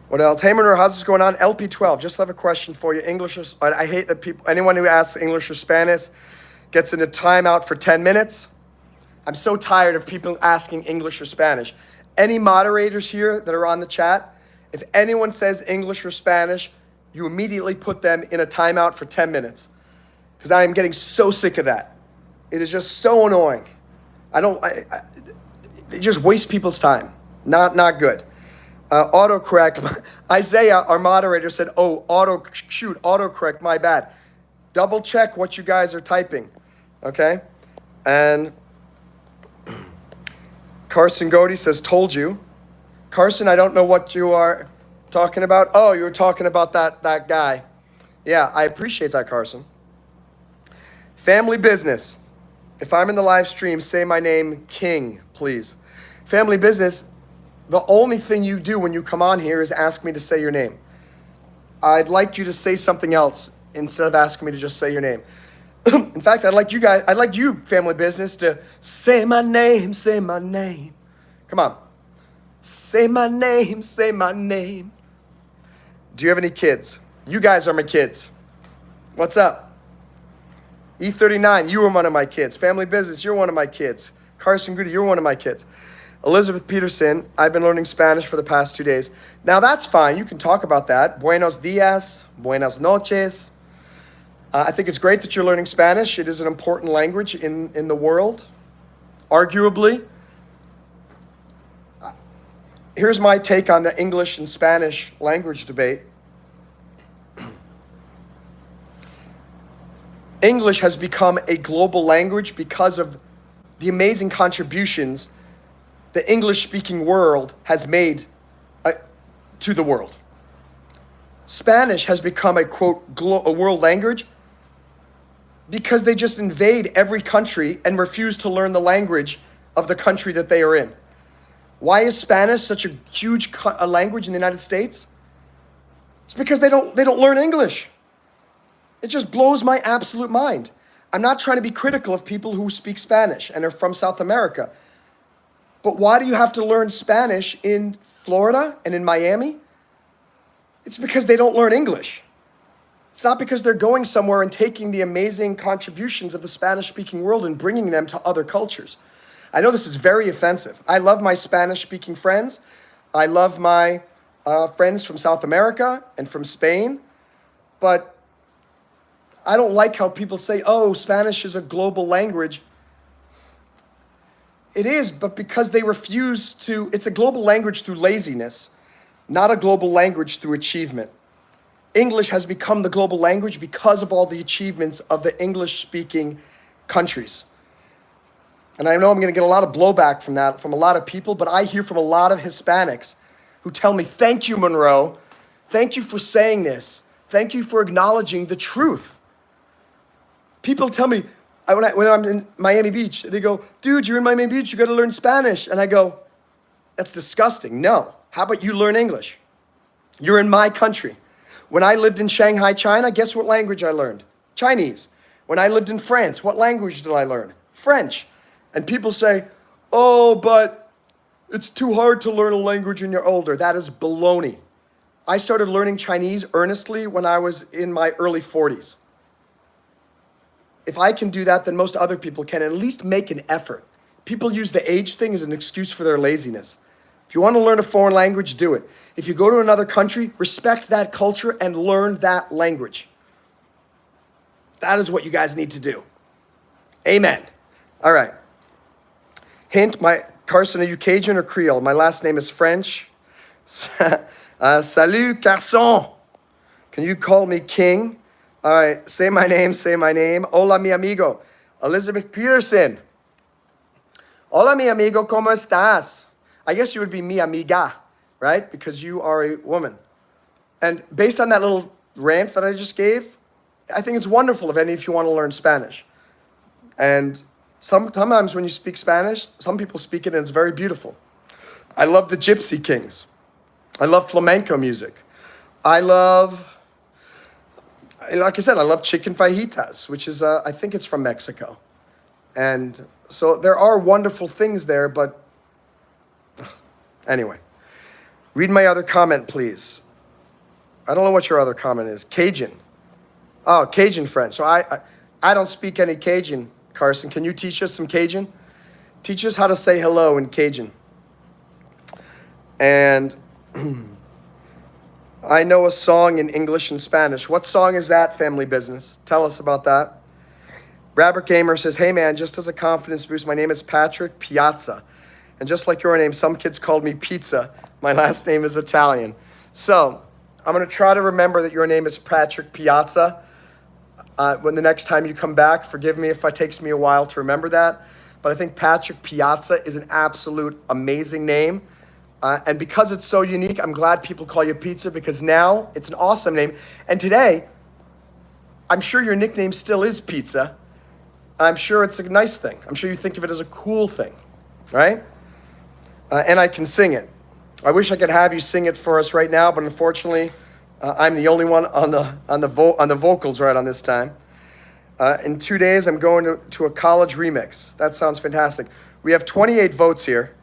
What else? Hey Monroe, how's this going on? LP12. Just have a question for you. English or I hate that anyone who asks English or Spanish gets in a timeout for 10 minutes. I'm so tired of people asking English or Spanish. Any moderators here that are on the chat? If anyone says English or Spanish, you immediately put them in a timeout for 10 minutes. Because I am getting so sick of that. It is just so annoying. It just wastes people's time. Not good. Autocorrect. Isaiah, our moderator, said, oh, autocorrect, my bad. Double check what you guys are typing, okay? And Carson Godey says, told you. Carson, I don't know what you are talking about. Oh, you were talking about that guy. Yeah, I appreciate that, Carson. Family business. If I'm in the live stream, say my name, King, please. Family business, the only thing you do when you come on here is ask me to say your name. I'd like you to say something else instead of asking me to just say your name. In fact, I'd like you, family business, to say my name, say my name. Come on. Say my name, say my name. Do you have any kids? You guys are my kids. What's up? E39, you were one of my kids. Family business, you're one of my kids. Carson Goody, you're one of my kids. Elizabeth Peterson, I've been learning Spanish for the past 2 days. Now that's fine, you can talk about that. Buenos dias, buenas noches. I think it's great that you're learning Spanish. It is an important language in the world, arguably. Here's my take on the English and Spanish language debate. English has become a global language because of the amazing contributions the English-speaking world has made to the world. Spanish has become a, quote, a world language because they just invade every country and refuse to learn the language of the country that they are in. Why is Spanish such a huge language in the United States? It's because they don't learn English. It just blows my absolute mind. I'm not trying to be critical of people who speak Spanish and are from South America. But why do you have to learn Spanish in Florida and in Miami? It's because they don't learn English. It's not because they're going somewhere and taking the amazing contributions of the Spanish-speaking world and bringing them to other cultures. I know this is very offensive. I love my Spanish-speaking friends. I love my friends from South America and from Spain. But I don't like how people say, oh, Spanish is a global language. It is, but because they refuse to, it's a global language through laziness, not a global language through achievement. English has become the global language because of all the achievements of the English-speaking countries. And I know I'm going to get a lot of blowback from that, from a lot of people, but I hear from a lot of Hispanics who tell me, thank you, Monroe. Thank you for saying this. Thank you for acknowledging the truth. People tell me, when I'm in Miami Beach, they go, dude, you're in Miami Beach, you got to learn Spanish. And I go, that's disgusting. No. How about you learn English? You're in my country. When I lived in Shanghai, China, guess what language I learned? Chinese. When I lived in France, what language did I learn? French. And people say, oh, but it's too hard to learn a language when you're older. That is baloney. I started learning Chinese earnestly when I was in my early 40s. If I can do that, then most other people can at least make an effort. People use the age thing as an excuse for their laziness. If you want to learn a foreign language, do it. If you go to another country, respect that culture and learn that language. That is what you guys need to do. Amen. All right. Hint, Carson, are you Cajun or Creole? My last name is French. Salut, Carson. Can you call me King? All right, say my name, say my name. Hola, mi amigo. Elizabeth Peterson. Hola, mi amigo, ¿cómo estás? I guess you would be mi amiga, right? Because you are a woman. And based on that little rant that I just gave, I think it's wonderful if any of you want to learn Spanish. And sometimes when you speak Spanish, some people speak it and it's very beautiful. I love the Gypsy Kings. I love flamenco music. I love, like I said, I love chicken fajitas, which is, I think it's from Mexico. And so there are wonderful things there, but anyway. Read my other comment, please. I don't know what your other comment is. Cajun. Oh, Cajun French. So I don't speak any Cajun, Carson. Can you teach us some Cajun? Teach us how to say hello in Cajun. And I know a song in English and Spanish. What song is that, family business? Tell us about that. Rabbit Gamer says, hey man, just as a confidence boost, my name is Patrick Piazza. And just like your name, some kids called me Pizza. My last name is Italian. So I'm going to try to remember that your name is Patrick Piazza. When the next time you come back, forgive me if it takes me a while to remember that. But I think Patrick Piazza is an absolute amazing name. And because it's so unique, I'm glad people call you Pizza, because now it's an awesome name. And today, I'm sure your nickname still is Pizza. I'm sure it's a nice thing. I'm sure you think of it as a cool thing, right? And I can sing it. I wish I could have you sing it for us right now, but unfortunately, I'm the only one on the vocals right on this time. In 2 days, I'm going to a college remix. That sounds fantastic. We have 28 votes here.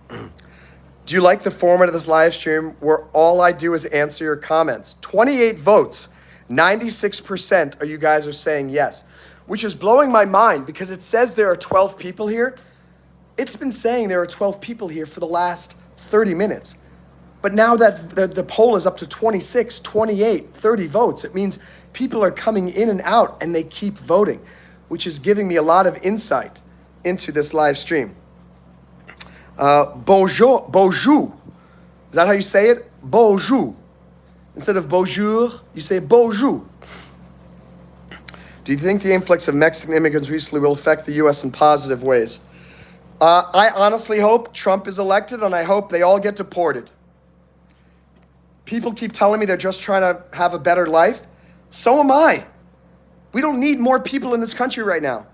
Do you like the format of this live stream where all I do is answer your comments? 28 votes. 96% of you guys are saying yes, which is blowing my mind because it says there are 12 people here. It's been saying there are 12 people here for the last 30 minutes. But now that the poll is up to 26, 28, 30 votes, it means people are coming in and out and they keep voting, which is giving me a lot of insight into this live stream. Bonjour. Is that how you say it? Bonjour. Instead of bonjour, you say bonjour. Do you think the influx of Mexican immigrants recently will affect the U.S. in positive ways? I honestly hope Trump is elected, and I hope they all get deported. People keep telling me they're just trying to have a better life. So am I. We don't need more people in this country right now.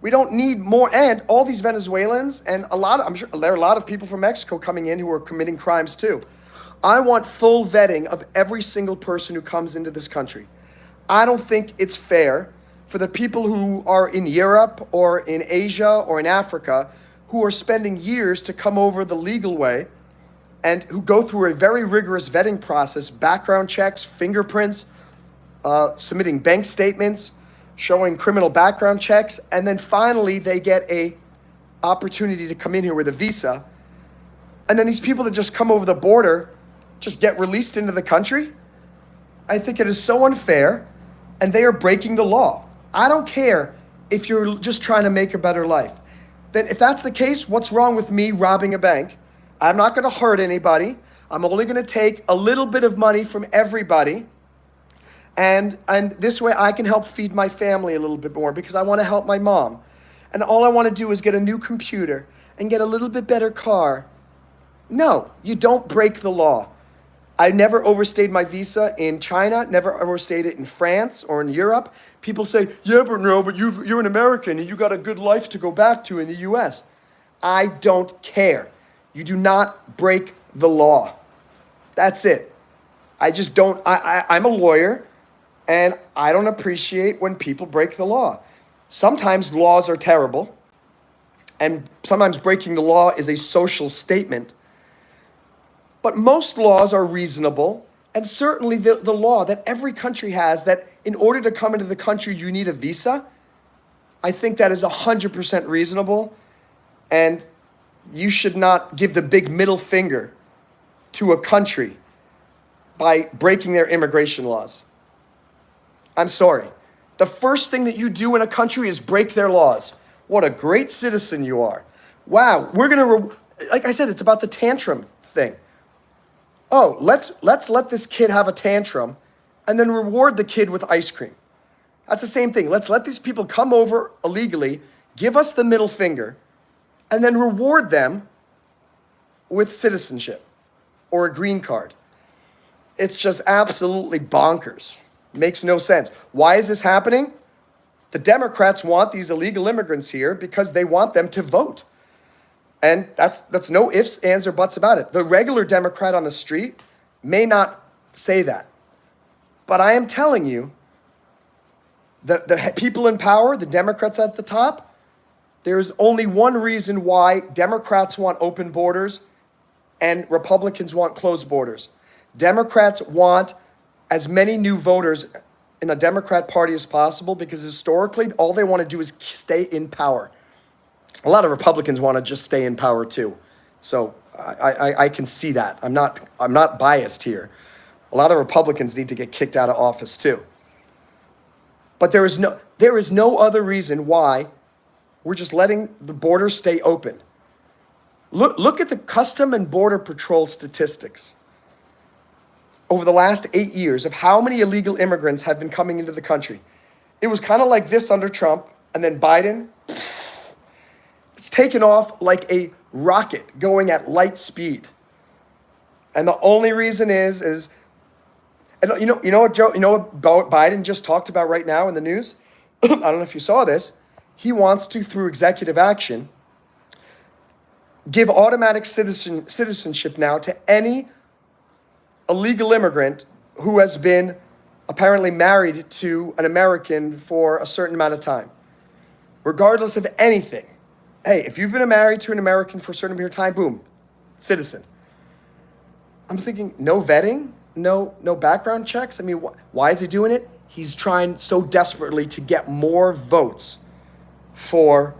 We don't need more, and all these Venezuelans and I'm sure there are a lot of people from Mexico coming in who are committing crimes too. I want full vetting of every single person who comes into this country. I don't think it's fair for the people who are in Europe or in Asia or in Africa who are spending years to come over the legal way and who go through a very rigorous vetting process, background checks, fingerprints, submitting bank statements, showing criminal background checks, and then finally they get a opportunity to come in here with a visa. And then these people that just come over the border just get released into the country. I think it is so unfair, and they are breaking the law. I don't care if you're just trying to make a better life. Then if that's the case, what's wrong with me robbing a bank? I'm not going to hurt anybody. I'm only going to take a little bit of money from everybody. And this way I can help feed my family a little bit more because I want to help my mom. And all I want to do is get a new computer and get a little bit better car. No, you don't break the law. I never overstayed my visa in China, never overstayed it in France or in Europe. People say, yeah, but no, but you're an American and you got a good life to go back to in the US. I don't care. You do not break the law. That's it. I just don't, I'm a lawyer. And I don't appreciate when people break the law. Sometimes laws are terrible, and sometimes breaking the law is a social statement. But most laws are reasonable, and certainly the law that every country has that in order to come into the country you need a visa, I think that is 100% reasonable, and you should not give the big middle finger to a country by breaking their immigration laws. I'm sorry. The first thing that you do in a country is break their laws. What a great citizen you are. Wow, we're going to, like I said, it's about the tantrum thing. Oh, let's let this kid have a tantrum and then reward the kid with ice cream. That's the same thing. Let's let these people come over illegally, give us the middle finger, and then reward them with citizenship or a green card. It's just absolutely bonkers. Makes no sense. Why is this happening? The Democrats want these illegal immigrants here because they want them to vote. And that's no ifs, ands, or buts about it. The regular Democrat on the street may not say that. But I am telling you, the people in power, the Democrats at the top, there's only one reason why Democrats want open borders and Republicans want closed borders. Democrats want as many new voters in the Democrat Party as possible because historically all they want to do is stay in power. A lot of Republicans want to just stay in power too. So I can see that. I'm not biased here. A lot of Republicans need to get kicked out of office too. But there is no other reason why we're just letting the border stay open. Look at the Custom and Border Patrol statistics over the last 8 years of how many illegal immigrants have been coming into the country. It was kind of like this under Trump, and then Biden, it's taken off like a rocket going at light speed. And the only reason is and you know what, Joe, what Biden just talked about right now in the news? I don't know if you saw this. He wants to, through executive action, give automatic citizenship now to any illegal immigrant who has been apparently married to an American for a certain amount of time, regardless of anything. Hey, if you've been married to an American for a certain period of time, boom, citizen. I'm thinking, no vetting, no background checks. I mean, why is he doing it? He's trying so desperately to get more votes for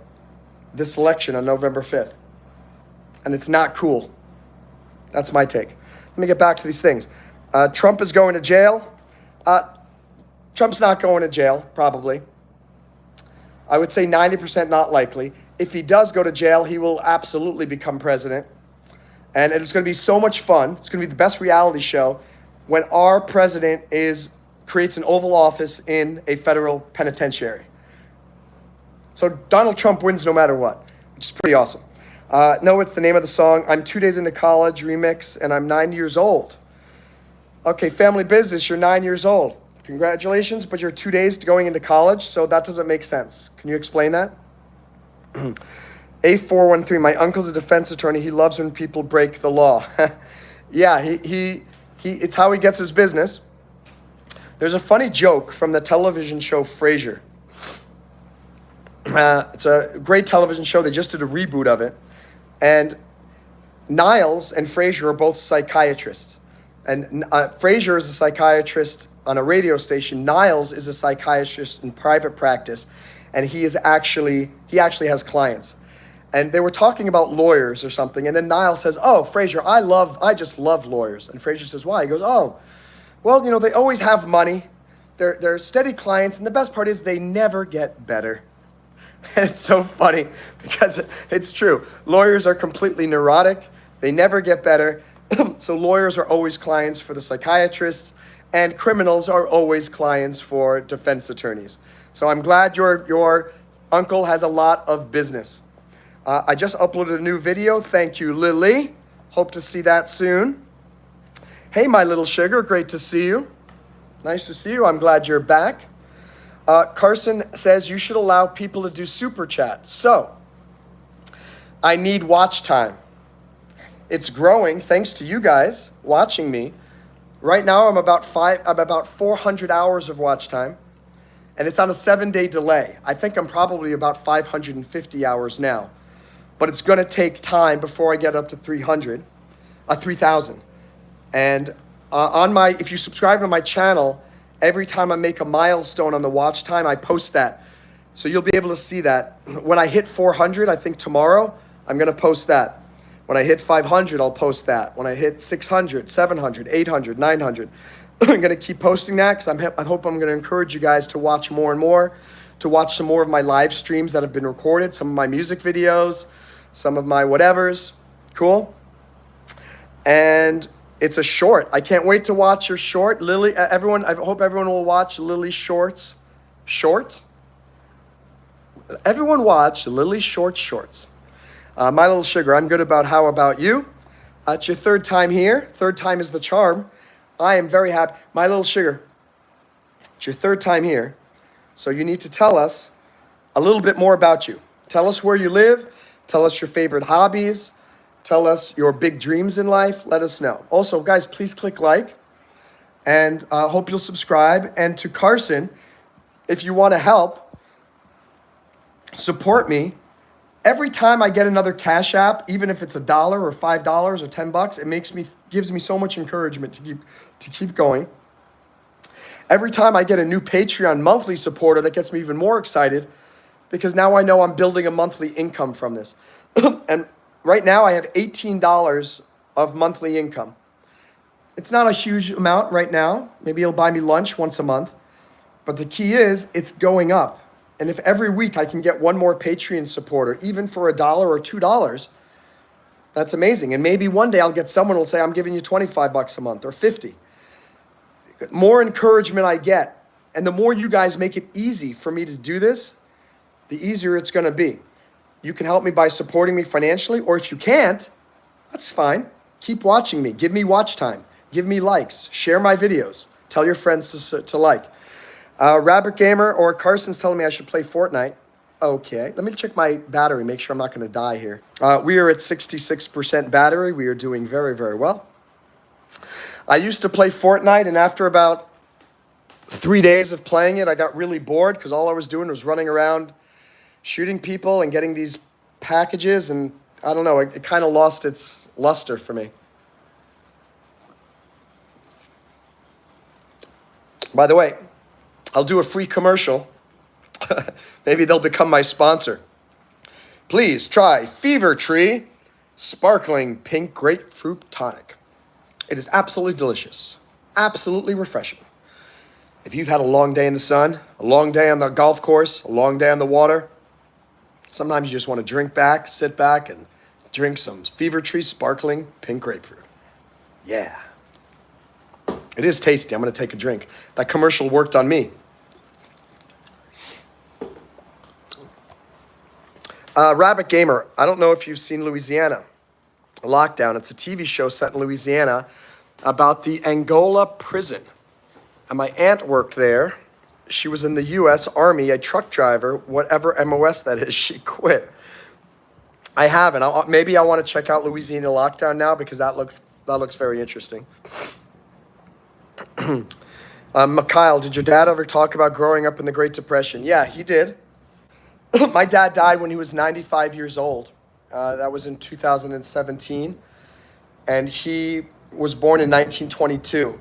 this election on November 5th. And it's not cool. That's my take. Let me get back to these things. Trump is going to jail. Trump's not going to jail, probably. I would say 90% not likely. If he does go to jail, he will absolutely become president. And it's going to be so much fun. It's going to be the best reality show when our president creates an Oval Office in a federal penitentiary. So Donald Trump wins no matter what, which is pretty awesome. No, it's the name of the song. I'm 2 days into college remix, and I'm 9 years old. Okay, family business, you're 9 years old. Congratulations, but you're 2 days going into college, so that doesn't make sense. Can you explain that? A413, my uncle's a defense attorney. He loves when people break the law. Yeah, it's how he gets his business. There's a funny joke from the television show Frasier. It's a great television show. They just did a reboot of it. And Niles and Frasier are both psychiatrists. And Frasier is a psychiatrist on a radio station. Niles is a psychiatrist in private practice. And he actually has clients. And they were talking about lawyers or something. And then Niles says, oh, Frasier, I just love lawyers. And Frasier says, why? He goes, oh, well, they always have money. They're steady clients. And the best part is they never get better. And it's so funny because it's true. Lawyers are completely neurotic. They never get better. So lawyers are always clients for the psychiatrists, and criminals are always clients for defense attorneys. So I'm glad your uncle has a lot of business. I just uploaded a new video. Thank you, Lily. Hope to see that soon. Hey, my little sugar. Great to see you. Nice to see you. I'm glad you're back. Carson says you should allow people to do super chat. So, I need watch time. It's growing thanks to you guys watching me. Right now, I'm about 400 hours of watch time, and it's on a 7-day delay. I think I'm probably about 550 hours now, but it's going to take time before I get up to 3,000. And if you subscribe to my channel, every time I make a milestone on the watch time, I post that. So you'll be able to see that. When I hit 400, I think tomorrow, I'm going to post that. When I hit 500, I'll post that. When I hit 600, 700, 800, 900, I'm going to keep posting that because I hope I'm going to encourage you guys to watch more and more, to watch some more of my live streams that have been recorded, some of my music videos, some of my whatevers. Cool? And it's a short. I can't wait to watch your short. Lily, I hope everyone will watch Lily's shorts. Short? Everyone watch Lily's shorts. My little sugar, I'm good about how about you? It's your third time here. Third time is the charm. I am very happy. My little sugar, it's your third time here. So you need to tell us a little bit more about you. Tell us where you live. Tell us your favorite hobbies. Tell us your big dreams in life. Let us know. Also, guys, please click like, and hope you'll subscribe. And to Carson, if you want to help support me, every time I get another Cash App, even if it's $1 or $5 or $10, gives me so much encouragement to keep going. Every time I get a new Patreon monthly supporter, that gets me even more excited because now I know I'm building a monthly income from this. And right now, I have $18 of monthly income. It's not a huge amount right now. Maybe it'll buy me lunch once a month. But the key is it's going up. And if every week I can get one more Patreon supporter, even for $1 or $2, that's amazing. And maybe one day I'll get someone who will say, I'm giving you 25 bucks a month or 50. The more encouragement I get, and the more you guys make it easy for me to do this, the easier it's going to be. You can help me by supporting me financially, or if you can't, that's fine. Keep watching me. Give me watch time. Give me likes. Share my videos. Tell your friends to like. Rabbit Gamer or Carson's telling me I should play Fortnite. Okay, let me check my battery, make sure I'm not going to die here. We are at 66% battery. We are doing very, very well. I used to play Fortnite, and after about 3 days of playing it, I got really bored because all I was doing was running around shooting people and getting these packages, and I don't know, it kind of lost its luster for me. By the way, I'll do a free commercial. Maybe they'll become my sponsor. Please try Fever Tree Sparkling Pink Grapefruit Tonic. It is absolutely delicious, absolutely refreshing. If you've had a long day in the sun, a long day on the golf course, a long day on the water, sometimes you just want to sit back and drink some Fever Tree Sparkling Pink Grapefruit. Yeah. It is tasty. I'm going to take a drink. That commercial worked on me. Rabbit Gamer, I don't know if you've seen Louisiana Lockdown. It's a TV show set in Louisiana about the Angola prison. And my aunt worked there. She was in the U.S. Army, a truck driver, whatever MOS that is. She quit. I haven't. Maybe I want to check out Louisiana Lockdown now because that looks very interesting. Mikhail, did your dad ever talk about growing up in the Great Depression? Yeah, he did. My dad died when he was 95 years old. That was in 2017. And he was born in 1922.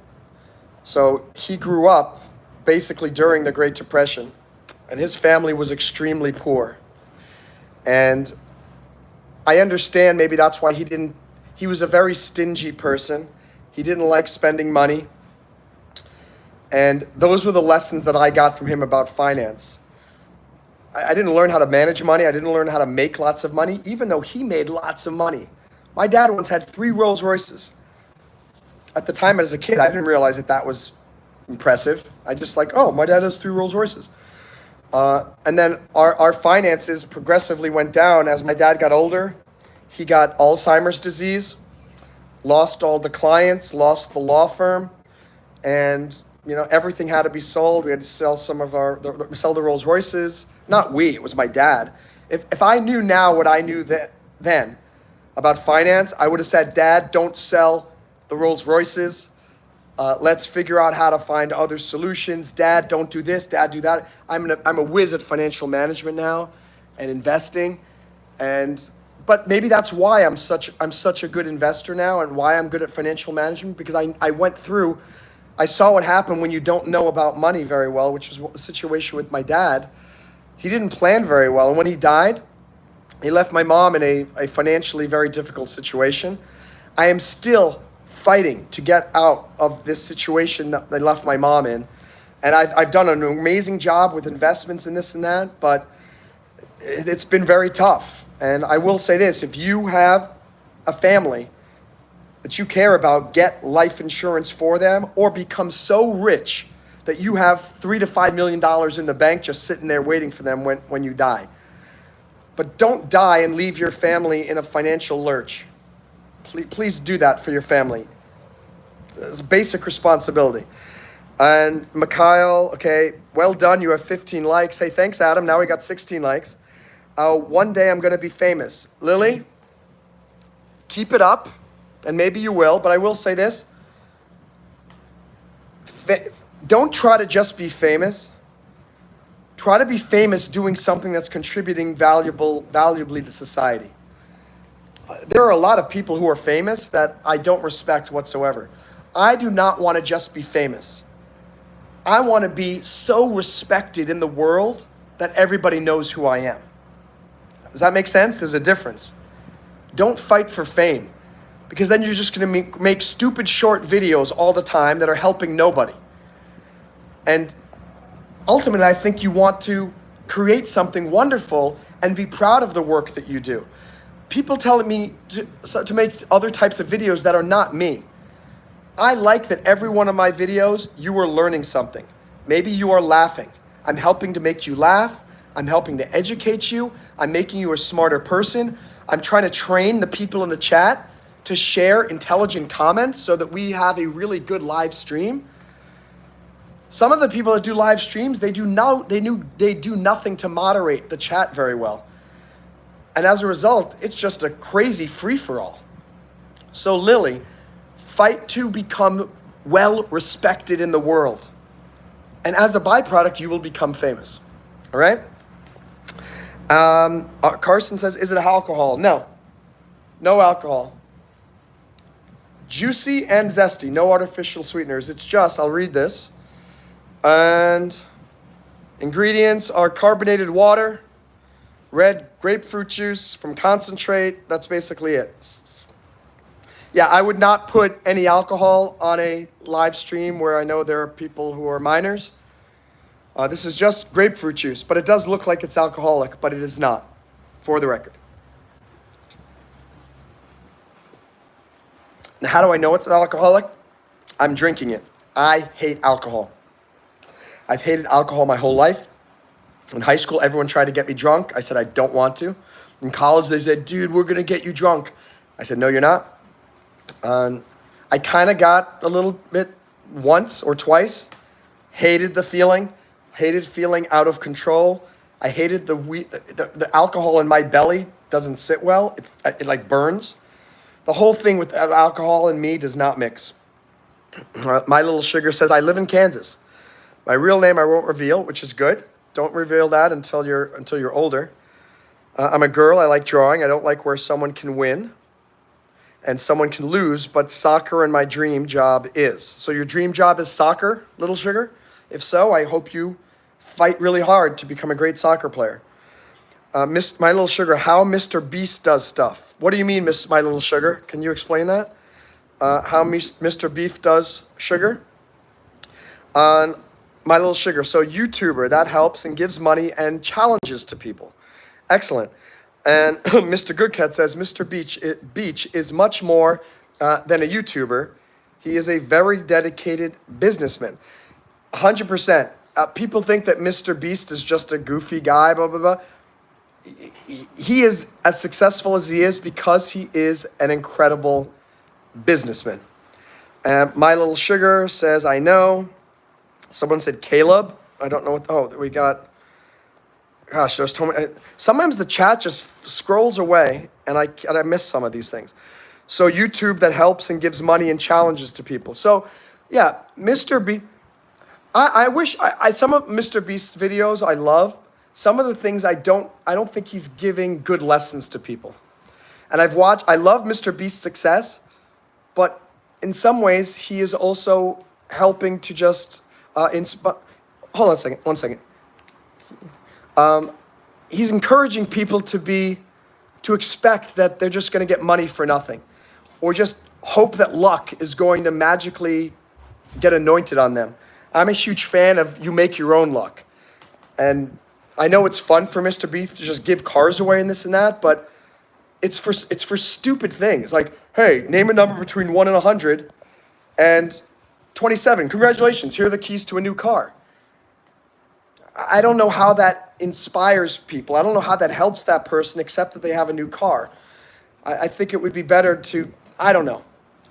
So he grew up basically during the Great Depression. And his family was extremely poor. And I understand maybe that's why he was a very stingy person. He didn't like spending money. And those were the lessons that I got from him about finance. I didn't learn how to manage money. I didn't learn how to make lots of money, even though he made lots of money. My dad once had 3 Rolls Royces. At the time as a kid, I didn't realize that was impressive. I just oh, my dad has 3 Rolls Royces. And then our finances progressively went down as my dad got older. He got Alzheimer's disease, lost all the clients, lost the law firm, and everything had to be sold. We had to sell sell the Rolls Royces. Not we, it was my dad. If I knew now what I knew then about finance, I would have said, Dad, don't sell the Rolls Royces. Let's figure out how to find other solutions. Dad, don't do this. Dad, do that. I'm a whiz at financial management now and investing. But maybe that's why I'm such a good investor now and why I'm good at financial management, because I saw what happened when you don't know about money very well, which was the situation with my dad. He didn't plan very well. And when he died, he left my mom in a financially very difficult situation. I am still fighting to get out of this situation that they left my mom in. And I've done an amazing job with investments and this and that, but it's been very tough. And I will say this, if you have a family that you care about, get life insurance for them or become so rich that you have $3 to $5 million in the bank just sitting there waiting for them when you die. But don't die and leave your family in a financial lurch. Please do that for your family. It's a basic responsibility. And Mikhail, okay, well done. You have 15 likes. Hey, thanks, Adam. Now we got 16 likes. One day I'm going to be famous. Lily, keep it up, and maybe you will, but I will say this. Don't try to just be famous. Try to be famous doing something that's contributing valuably to society. There are a lot of people who are famous that I don't respect whatsoever. I do not want to just be famous. I want to be so respected in the world that everybody knows who I am. Does that make sense? There's a difference. Don't fight for fame, because then you're just going to make stupid short videos all the time that are helping nobody. And ultimately, I think you want to create something wonderful and be proud of the work that you do. People telling me to make other types of videos that are not me. I like that every one of my videos, you are learning something. Maybe you are laughing. I'm helping to make you laugh. I'm helping to educate you. I'm making you a smarter person. I'm trying to train the people in the chat to share intelligent comments so that we have a really good live stream. Some of the people that do live streams, they do nothing to moderate the chat very well. And as a result, it's just a crazy free-for-all. So Lily, fight to become well respected in the world. And as a byproduct, you will become famous. All right? Carson says, is it alcohol? No. No alcohol. Juicy and zesty. No artificial sweeteners. It's just, I'll read this. And ingredients are carbonated water, red grapefruit juice from concentrate. That's basically it. Yeah, I would not put any alcohol on a live stream where I know there are people who are minors. This is just grapefruit juice, but it does look like it's alcoholic, but it is not, for the record. Now, how do I know it's an alcoholic? I'm drinking it. I hate alcohol. I've hated alcohol my whole life. In high school, everyone tried to get me drunk. I said, I don't want to. In college, they said, dude, we're going to get you drunk. I said, no, you're not. I kind of got a little bit once or twice. Hated the feeling. Hated feeling out of control. I hated the alcohol in my belly doesn't sit well. It like burns. The whole thing with alcohol and me does not mix. My Little Sugar says, I live in Kansas. My real name I won't reveal, which is good. Don't reveal that until you're older. I'm a girl. I like drawing. I don't like where someone can win and someone can lose, but soccer and my dream job is. So your dream job is soccer, Little Sugar? If so, I hope you fight really hard to become a great soccer player. My Little Sugar, how Mr. Beast does stuff. What do you mean, My Little Sugar? Can you explain that? How Mr. Beef does sugar? My Little Sugar, so YouTuber, that helps and gives money and challenges to people. Excellent. And Mr. Goodcat says, Mr. Beach is much more than a YouTuber. He is a very dedicated businessman. 100%. People think that Mr. Beast is just a goofy guy, blah, blah, blah. He is as successful as he is because he is an incredible businessman. My Little Sugar says, I know. Someone said Caleb. I don't know what, we got, gosh, there's so many. Sometimes the chat just scrolls away and I miss some of these things. So YouTube that helps and gives money and challenges to people. So yeah, Mr. Beast, I wish, some of Mr. Beast's videos I love. Some of the things I don't think he's giving good lessons to people. And I love Mr. Beast's success, but in some ways he is also helping to just, hold on one second. He's encouraging people to expect that they're just going to get money for nothing, or just hope that luck is going to magically get anointed on them. I'm a huge fan of you make your own luck. And I know it's fun for Mr. Beast to just give cars away and this and that, but it's for stupid things. Like, hey, name a number between 1 and 100 and 27. Congratulations, here are the keys to a new car. I don't know how that inspires people. I don't know how that helps that person except that they have a new car. I think it would be better to, I don't know.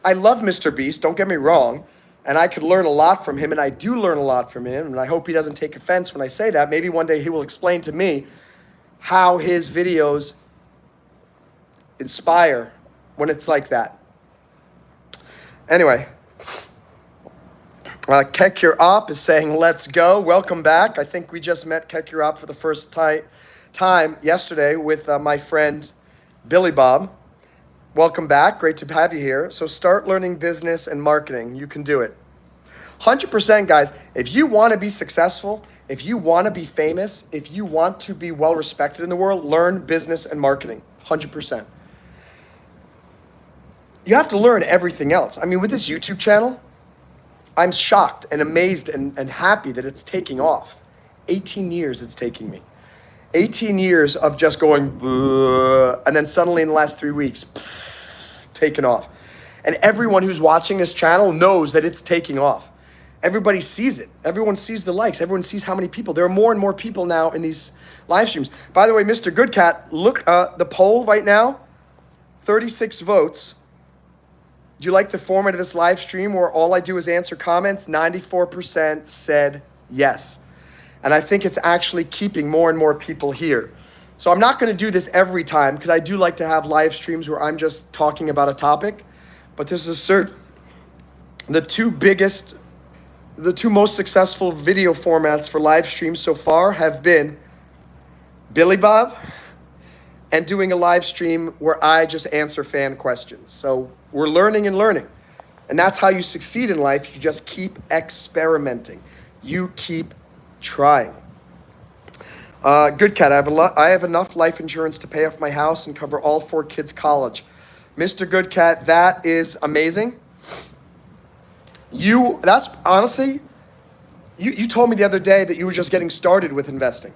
I love Mr. Beast, don't get me wrong, and I could learn a lot from him, and I do learn a lot from him, and I hope he doesn't take offense when I say that. Maybe one day he will explain to me how his videos inspire when it's like that. Anyway. Kek Your Op is saying, let's go. Welcome back. I think we just met Kek Your Op for the first time yesterday with my friend Billy Bob. Welcome back. Great to have you here. So start learning business and marketing. You can do it. 100%, guys. If you want to be successful, if you want to be famous, if you want to be well respected in the world, learn business and marketing. 100%. You have to learn everything else. I mean, with this YouTube channel, I'm shocked and amazed and happy that it's taking off. 18 years it's taking me. 18 years of just going, and then suddenly in the last 3 weeks, taken off. And everyone who's watching this channel knows that it's taking off. Everybody sees it. Everyone sees the likes. Everyone sees how many people. There are more and more people now in these live streams. By the way, Mr. Goodcat, look, the poll right now, 36 votes. Do you like the format of this live stream where all I do is answer comments? 94% said yes. And I think it's actually keeping more and more people here. So I'm not going to do this every time because I do like to have live streams where I'm just talking about a topic. But this is certain. The two most successful video formats for live streams so far have been Billy Bob and doing a live stream where I just answer fan questions. So we're learning and learning. And that's how you succeed in life. You just keep experimenting. You keep trying. Good cat, I have enough life insurance to pay off my house and cover all 4 kids' college. Mr. Good Cat, that is amazing. That's honestly, you told me the other day that you were just getting started with investing.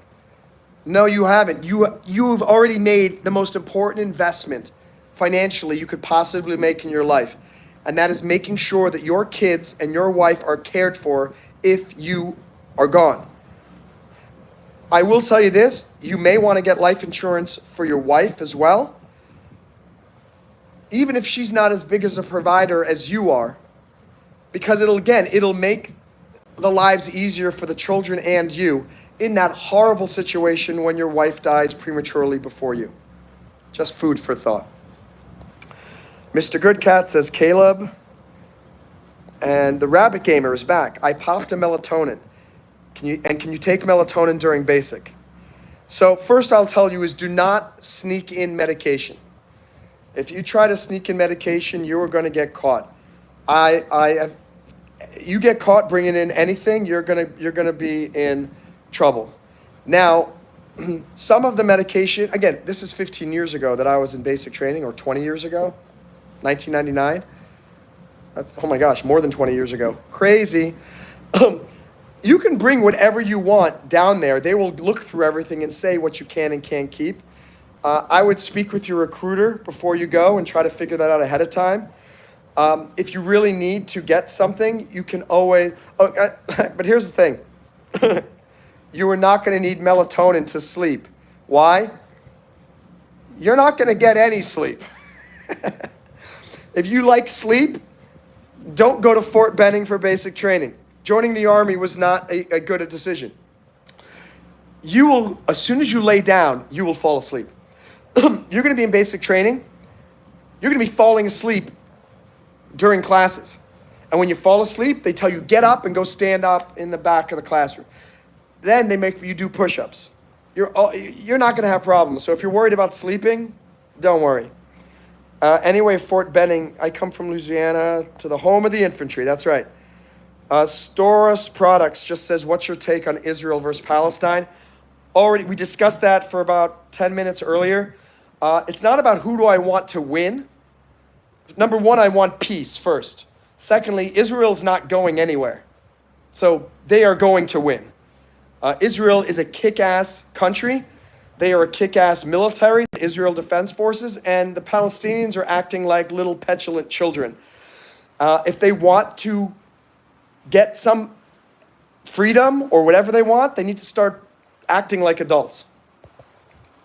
No, you haven't. You've already made the most important investment financially you could possibly make in your life. And that is making sure that your kids and your wife are cared for if you are gone. I will tell you this, you may want to get life insurance for your wife as well. Even if she's not as big as a provider as you are, because it'll make the lives easier for the children and you in that horrible situation when your wife dies prematurely before you. Just food for thought. Mr. Goodcat says, Caleb, and the Rabbit Gamer is back. I popped a melatonin. Can you take melatonin during basic? So first I'll tell you is do not sneak in medication. If you try to sneak in medication, you are going to get caught. You get caught bringing in anything, you're gonna be in trouble. Now, some of the medication, again, this is 15 years ago that I was in basic training, or 20 years ago, 1999. Oh my gosh, more than 20 years ago. Crazy. You can bring whatever you want down there. They will look through everything and say what you can and can't keep. I would speak with your recruiter before you go and try to figure that out ahead of time. If you really need to get something, you can always, but here's the thing. You are not going to need melatonin to sleep. Why? You're not going to get any sleep. If you like sleep, don't go to Fort Benning for basic training. Joining the Army was not a good decision. You will, as soon as you lay down, you will fall asleep. You're going to be in basic training. You're going to be falling asleep during classes. And when you fall asleep, they tell you get up and go stand up in the back of the classroom. Then they make you do push-ups. You're not going to have problems. So if you're worried about sleeping, don't worry. Anyway, Fort Benning, I come from Louisiana to the home of the infantry. That's right. Storus Products just says, what's your take on Israel versus Palestine? Already, we discussed that for about 10 minutes earlier. It's not about who do I want to win. Number one, I want peace first. Secondly, Israel's not going anywhere. So they are going to win. Israel is a kick-ass country. They are a kick-ass military, the Israel Defense Forces, and the Palestinians are acting like little petulant children. If they want to get some freedom or whatever they want, they need to start acting like adults.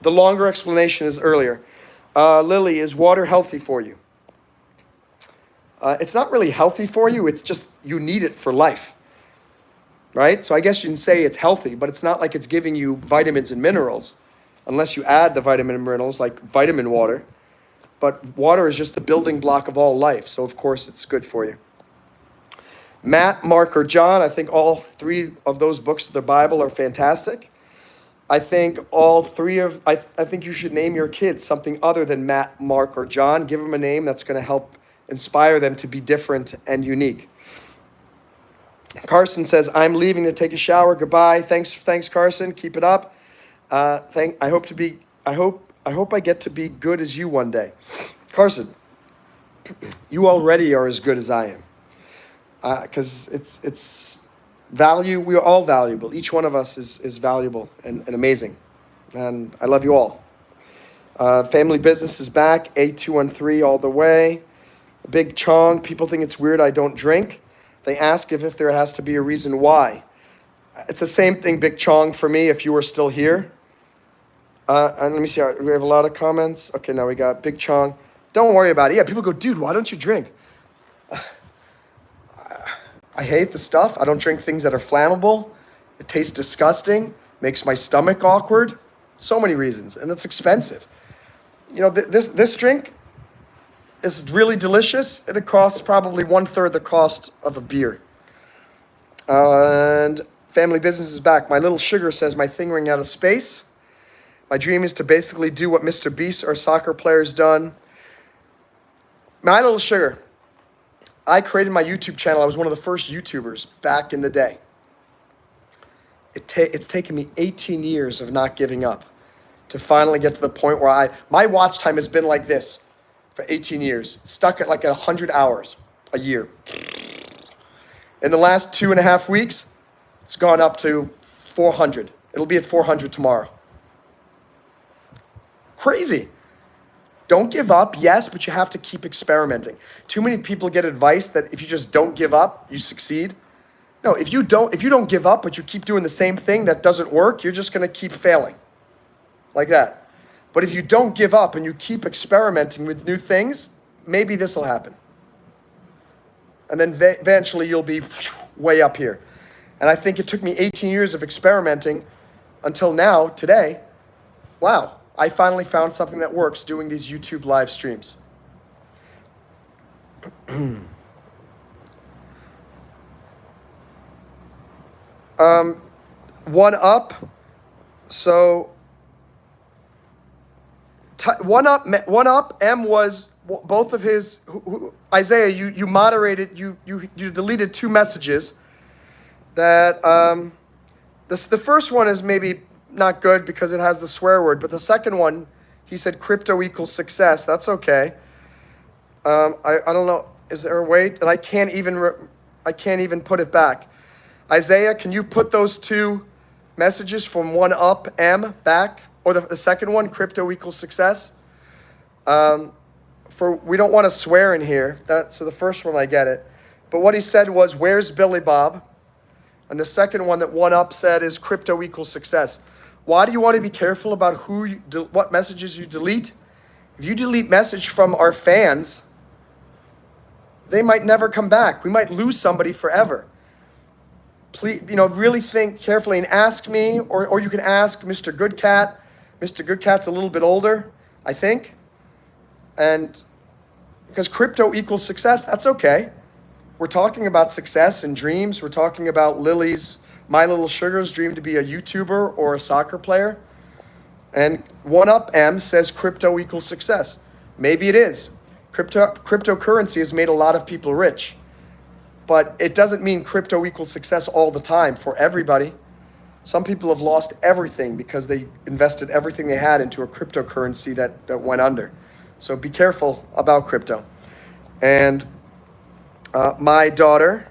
The longer explanation is earlier. Lily, is water healthy for you? It's not really healthy for you. It's just you need it for life, right? So I guess you can say it's healthy, but it's not like it's giving you vitamins and minerals unless you add the vitamin and minerals like vitamin water. But water is just the building block of all life. So of course it's good for you. Matt, Mark, or John, I think all 3 of those books of the Bible are fantastic. I think I think you should name your kids something other than Matt, Mark, or John. Give them a name that's going to help inspire them to be different and unique. Carson says, I'm leaving to take a shower. Goodbye. Thanks, Carson. Keep it up. I hope I get to be good as you one day. Carson, you already are as good as I am. Because it's Value, we are all valuable. Each one of us is valuable and amazing. And I love you all. Family business is back, A213 all the way. Big Chong, people think it's weird I don't drink. They ask if there has to be a reason why. It's the same thing, Big Chong, for me, if you were still here. And let me see, we have a lot of comments. Okay, now we got Big Chong. Don't worry about it. Yeah, people go, dude, why don't you drink? I hate the stuff. I don't drink things that are flammable. It tastes disgusting, makes my stomach awkward. So many reasons, and it's expensive. You know, this drink is really delicious, and it costs probably 1/3 the cost of a beer. And family business is back. My little sugar says my thing ran out of space. My dream is to basically do what Mr. Beast or soccer players done. My little sugar. I created my YouTube channel. I was one of the first YouTubers back in the day. It's taken me 18 years of not giving up to finally get to the point where my watch time has been like this for 18 years, stuck at like 100 hours a year. In the last 2.5 weeks, it's gone up to 400. It'll be at 400 tomorrow. Crazy. Don't give up, yes, but you have to keep experimenting. Too many people get advice that if you just don't give up, you succeed. No, if you don't give up, but you keep doing the same thing that doesn't work, you're just gonna keep failing. Like that. But if you don't give up and you keep experimenting with new things, maybe this will happen. And then eventually you'll be way up here. And I think it took me 18 years of experimenting until now, today. Wow. I finally found something that works doing these YouTube live streams. One up. So one up. M was both of his. Isaiah, you moderated. You deleted 2 messages. That the first one is maybe not good because it has the swear word, but the second one, he said crypto equals success. That's okay. I don't know. Is there a way? And I can't even put it back. Isaiah, can you put those 2 messages from one up M back, or the second one, crypto equals success? We don't want to swear in here. So the first one I get it, but what he said was, "Where's Billy Bob?" And the second one that one up said is crypto equals success. Why do you want to be careful about what messages you delete? If you delete message from our fans, they might never come back. We might lose somebody forever. Please, really think carefully and ask me, or you can ask Mr. Goodcat. Mr. Goodcat's a little bit older, I think. And because crypto equals success, that's okay. We're talking about success and dreams. We're talking about Lily's, my little sugar's dream to be a YouTuber or a soccer player. And one up M says crypto equals success. Maybe it is. Cryptocurrency has made a lot of people rich. But it doesn't mean crypto equals success all the time for everybody. Some people have lost everything because they invested everything they had into a cryptocurrency that went under. So be careful about crypto. And my daughter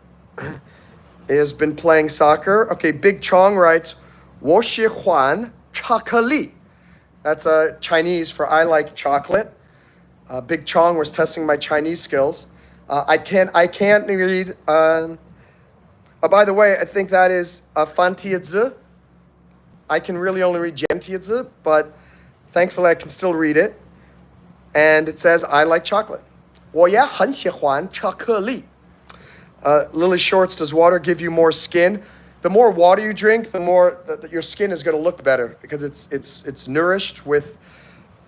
has been playing soccer. Okay, Big Chong writes, 我喜欢巧克力. That's Chinese for I like chocolate. Big Chong was testing my Chinese skills. I can't read. By the way, I think that is Fantiazi. I can really only read Gentiazi, but thankfully I can still read it. And it says, I like chocolate. 我也很喜欢巧克力. Lily Shorts, does water give you more skin? The more water you drink, the more your skin is going to look better because it's nourished with.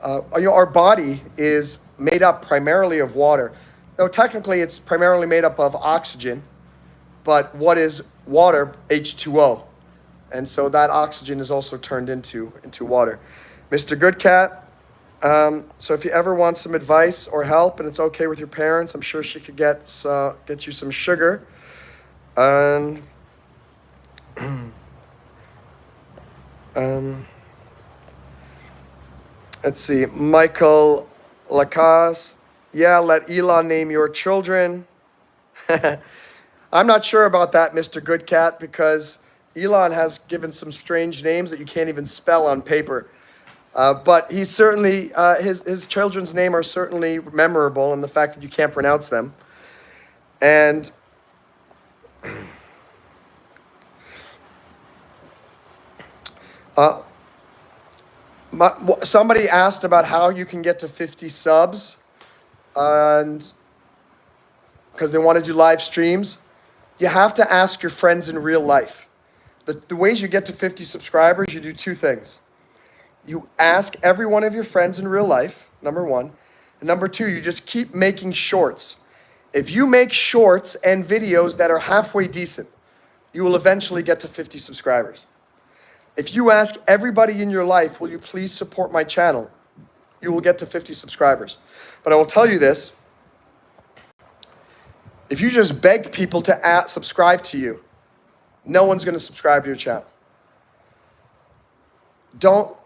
Our body is made up primarily of water. Though technically it's primarily made up of oxygen, but what is water? H2O. And so that oxygen is also turned into water. Mr. Goodcat, so if you ever want some advice or help and it's okay with your parents, I'm sure she could get you some sugar. And let's see, Michael Lacasse. Yeah, let Elon name your children. I'm not sure about that, Mr. Good Cat, because Elon has given some strange names that you can't even spell on paper. But he's certainly, his children's name are certainly memorable, and the fact that you can't pronounce them. And somebody asked about how you can get to 50 subs, and because they want to do live streams. You have to ask your friends in real life. The ways you get to 50 subscribers, you do two things. You ask every one of your friends in real life, number one. And number two, you just keep making shorts. If you make shorts and videos that are halfway decent, you will eventually get to 50 subscribers. If you ask everybody in your life, will you please support my channel, you will get to 50 subscribers. But I will tell you this. If you just beg people to subscribe to you, no one's going to subscribe to your channel. Don't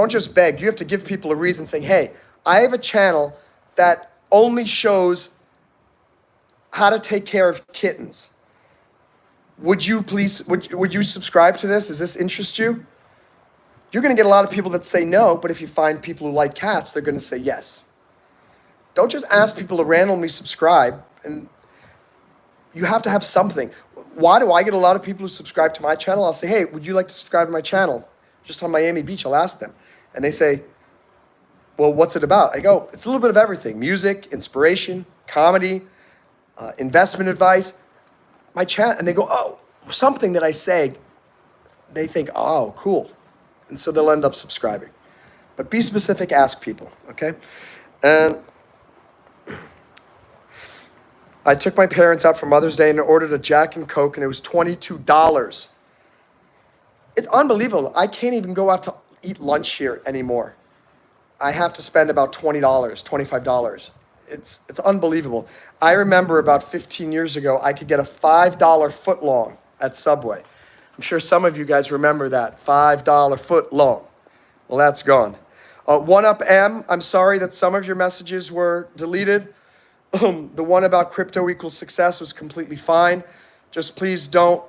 just beg. You have to give people a reason saying, hey, I have a channel that only shows how to take care of kittens. Would you please, would you subscribe to this? Does this interest you? You're going to get a lot of people that say no, but if you find people who like cats, they're going to say yes. Don't just ask people to randomly subscribe, and you have to have something. Why do I get a lot of people who subscribe to my channel? I'll say, hey, would you like to subscribe to my channel? Just on Miami Beach, I'll ask them. And they say, well, what's it about? I go, it's a little bit of everything. Music, inspiration, comedy, investment advice. My channel, and they go, oh, something that I say, they think, oh, cool. And so they'll end up subscribing. But be specific, ask people, okay? And I took my parents out for Mother's Day and ordered a Jack and Coke, and it was $22. It's unbelievable. I can't even go out to eat lunch here anymore. I have to spend about $20, $25. It's unbelievable. I remember about 15 years ago, I could get a $5 footlong at Subway. I'm sure some of you guys remember that, $5 footlong. Well, that's gone. One Up M, I'm sorry that some of your messages were deleted. The one about crypto equals success was completely fine. Just please don't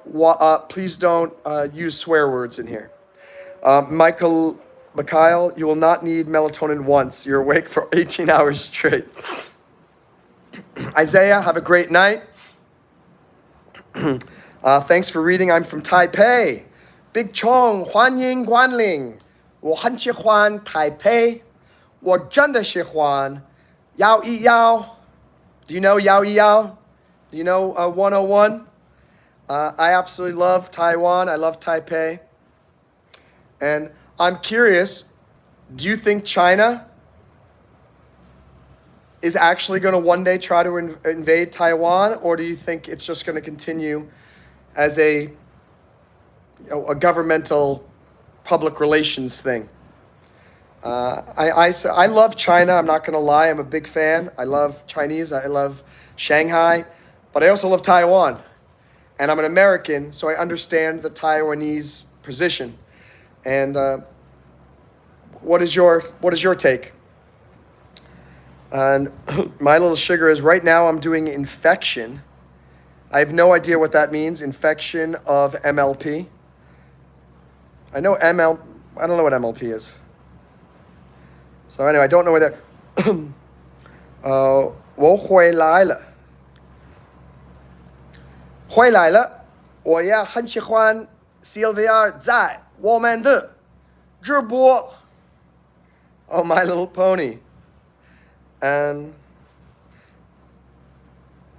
use swear words in here. Mikhail, you will not need melatonin once. You're awake for 18 hours straight. Isaiah, have a great night. Thanks for reading. I'm from Taipei. Big Chong, 欢迎光临。我很喜欢台北。我真的喜欢摇一摇。Do you know Yao Yao? Do you know 101? I absolutely love Taiwan. I love Taipei. And I'm curious, do you think China is actually going to one day try to invade Taiwan? Or do you think it's just going to continue as a governmental public relations thing? I love China. I'm not going to lie. I'm a big fan. I love Chinese. I love Shanghai. But I also love Taiwan. And I'm an American, so I understand the Taiwanese position. And what is your take? And my little sugar is right now I'm doing infection. I have no idea what that means. Infection of MLP. I don't know what MLP is. So anyway, I don't know where that. 我回来了。回来了，我也很喜欢 Sylvia 在我们的直播。Oh, My Little Pony. And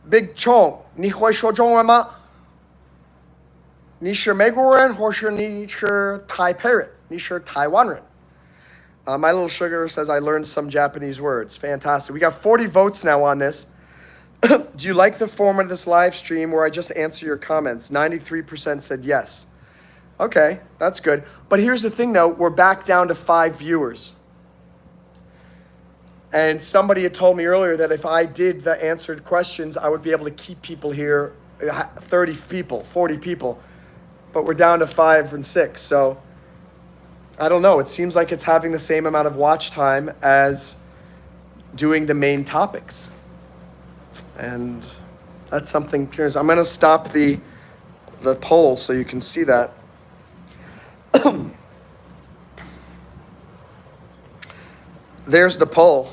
Big Chong, 你会说中文吗？你是美国人，或是你是台北人？你是台湾人？ My Little Sugar says, I learned some Japanese words. Fantastic. We got 40 votes now on this. Do you like the format of this live stream where I just answer your comments? 93% said yes. Okay, that's good. But here's the thing, though. We're back down to 5 viewers. And somebody had told me earlier that if I did the answered questions, I would be able to keep people here, 30 people, 40 people. But we're down to 5 and 6, so I don't know. It seems like it's having the same amount of watch time as doing the main topics. And That's something curious. I'm going to stop the poll so you can see that. There's the poll.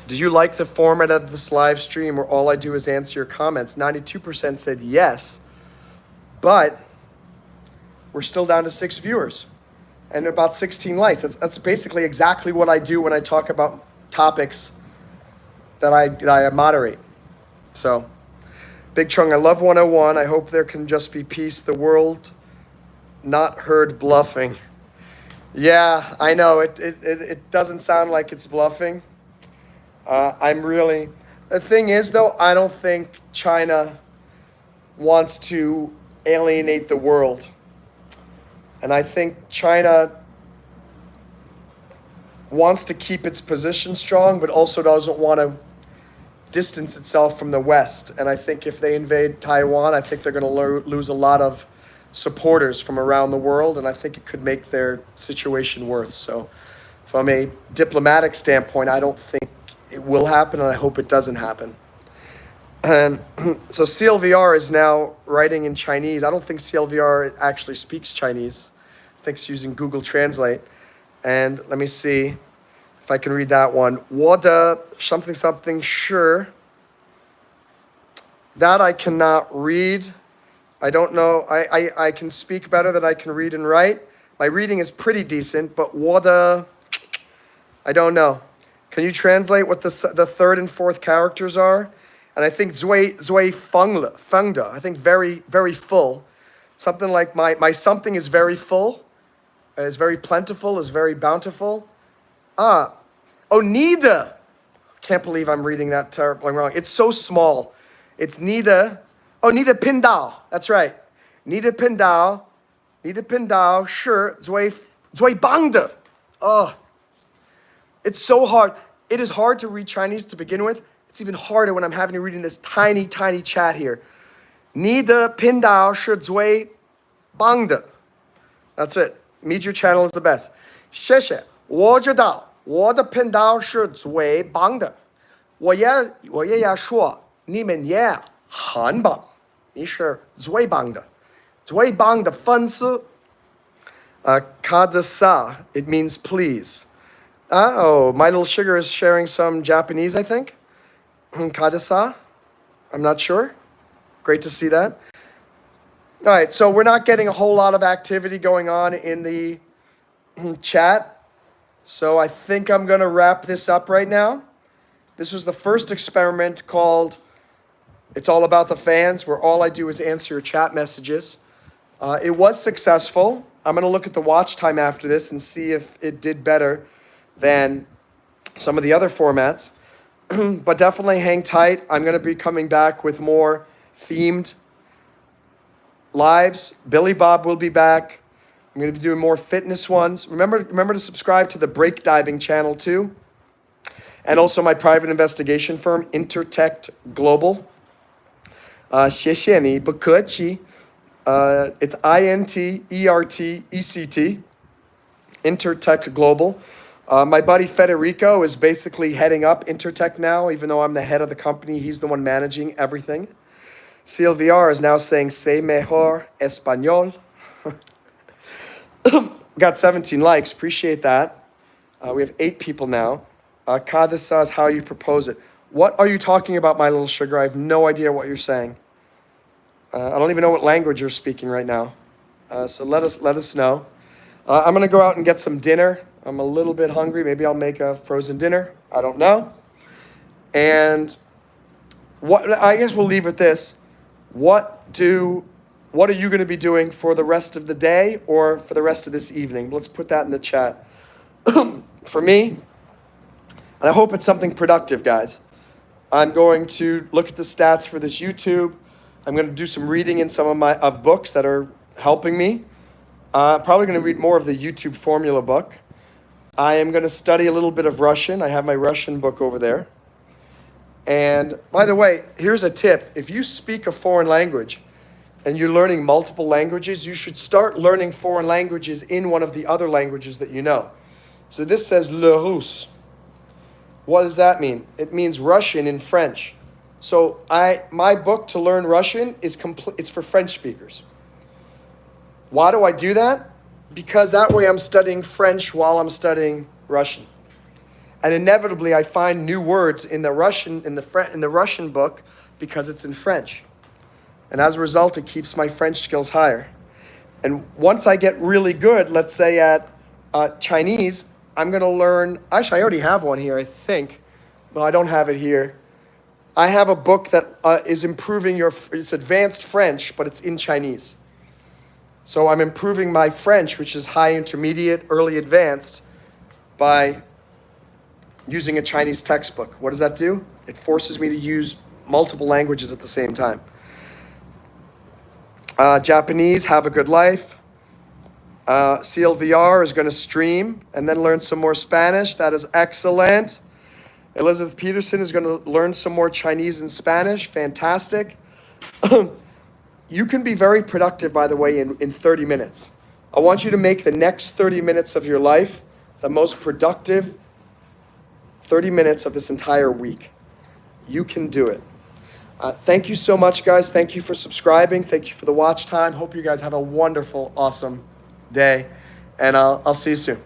Do you like the format of this live stream where all I do is answer your comments? 92% said yes, but we're still down to 6 viewers and about 16 likes. That's basically exactly what I do when I talk about topics that I moderate. So, Big Chung, I love 101. I hope there can just be peace. The world not heard bluffing. Yeah, I know. It doesn't sound like it's bluffing. The thing is, though, I don't think China wants to alienate the world. And I think China wants to keep its position strong, but also doesn't want to distance itself from the West. And I think if they invade Taiwan, I think they're going to lose a lot of supporters from around the world, and I think it could make their situation worse. So from a diplomatic standpoint, I don't think it will happen, and I hope it doesn't happen. And so CLVR is now writing in Chinese. I don't think CLVR actually speaks Chinese. I think it's using Google Translate. And let me see if I can read that one. 我的 something something sure. That I cannot read. I don't know. I can speak better than I can read and write. My reading is pretty decent, but 我的 I don't know. Can you translate what the third and fourth characters are? And I think zui fengda. I think very, very full. Something like my something is very full, is very plentiful, is very bountiful. Neither. Can't believe I'm reading that terribly wrong. It's so small. It's neither. Neither Pindao. That's right. Neither Pindao. Sure. Zui bangda. It's so hard. It is hard to read Chinese to begin with. It's even harder when I'm having to read in this tiny, tiny chat here. 你的频道是最棒的. That's it. Meet Your Channel is the best. 谢谢。我知道我的频道是最棒的。我也要说你们也很棒。你是最棒的。最棒的粉丝。Kadasa, it means please. My Little Sugar is sharing some Japanese, I think. Kadasa, I'm not sure. Great to see that. All right, so we're not getting a whole lot of activity going on in the chat. So I think I'm going to wrap this up right now. This was the first experiment called It's All About the Fans, where all I do is answer your chat messages. It was successful. I'm going to look at the watch time after this and see if it did better than some of the other formats. But definitely hang tight. I'm going to be coming back with more themed lives. Billy Bob will be back. I'm going to be doing more fitness ones. Remember to subscribe to the Break Diving channel too. And also my private investigation firm, Intertect Global. 谢谢你，不客气. It's INTERTECT. Intertect Global. My buddy Federico is basically heading up Intertech now, even though I'm the head of the company. He's the one managing everything. CLVR is now saying, "Sé mejor español." Got 17 likes. Appreciate that. We have 8 people now. Kadasa is how you propose it. What are you talking about, my little sugar? I have no idea what you're saying. I don't even know what language you're speaking right now. So let us know. I'm going to go out and get some dinner. I'm a little bit hungry. Maybe I'll make a frozen dinner. I don't know. And I guess we'll leave with this. What are you going to be doing for the rest of the day or for the rest of this evening? Let's put that in the chat. For me, and I hope it's something productive, guys, I'm going to look at the stats for this YouTube. I'm going to do some reading in some of books that are helping me. Probably going to read more of the YouTube formula book. I am going to study a little bit of Russian. I have my Russian book over there. And by the way, here's a tip. If you speak a foreign language and you're learning multiple languages, you should start learning foreign languages in one of the other languages that you know. So this says le russe. What does that mean? It means Russian in French. So my book to learn Russian is it's for French speakers. Why do I do that? Because that way I'm studying French while I'm studying Russian. And inevitably I find new words in the Russian book because it's in French. And as a result, it keeps my French skills higher. And once I get really good, let's say at Chinese, I'm going to learn, actually I already have one here, I think. No, I don't have it here. I have a book that is improving it's advanced French, but it's in Chinese. So I'm improving my French, which is high intermediate, early advanced, by using a Chinese textbook. What does that do? It forces me to use multiple languages at the same time. Japanese, have a good life. CLVR is going to stream and then learn some more Spanish. That is excellent. Elizabeth Peterson is going to learn some more Chinese and Spanish. Fantastic. You can be very productive, by the way, in 30 minutes. I want you to make the next 30 minutes of your life the most productive 30 minutes of this entire week. You can do it. Thank you so much, guys. Thank you for subscribing. Thank you for the watch time. Hope you guys have a wonderful, awesome day. And I'll see you soon.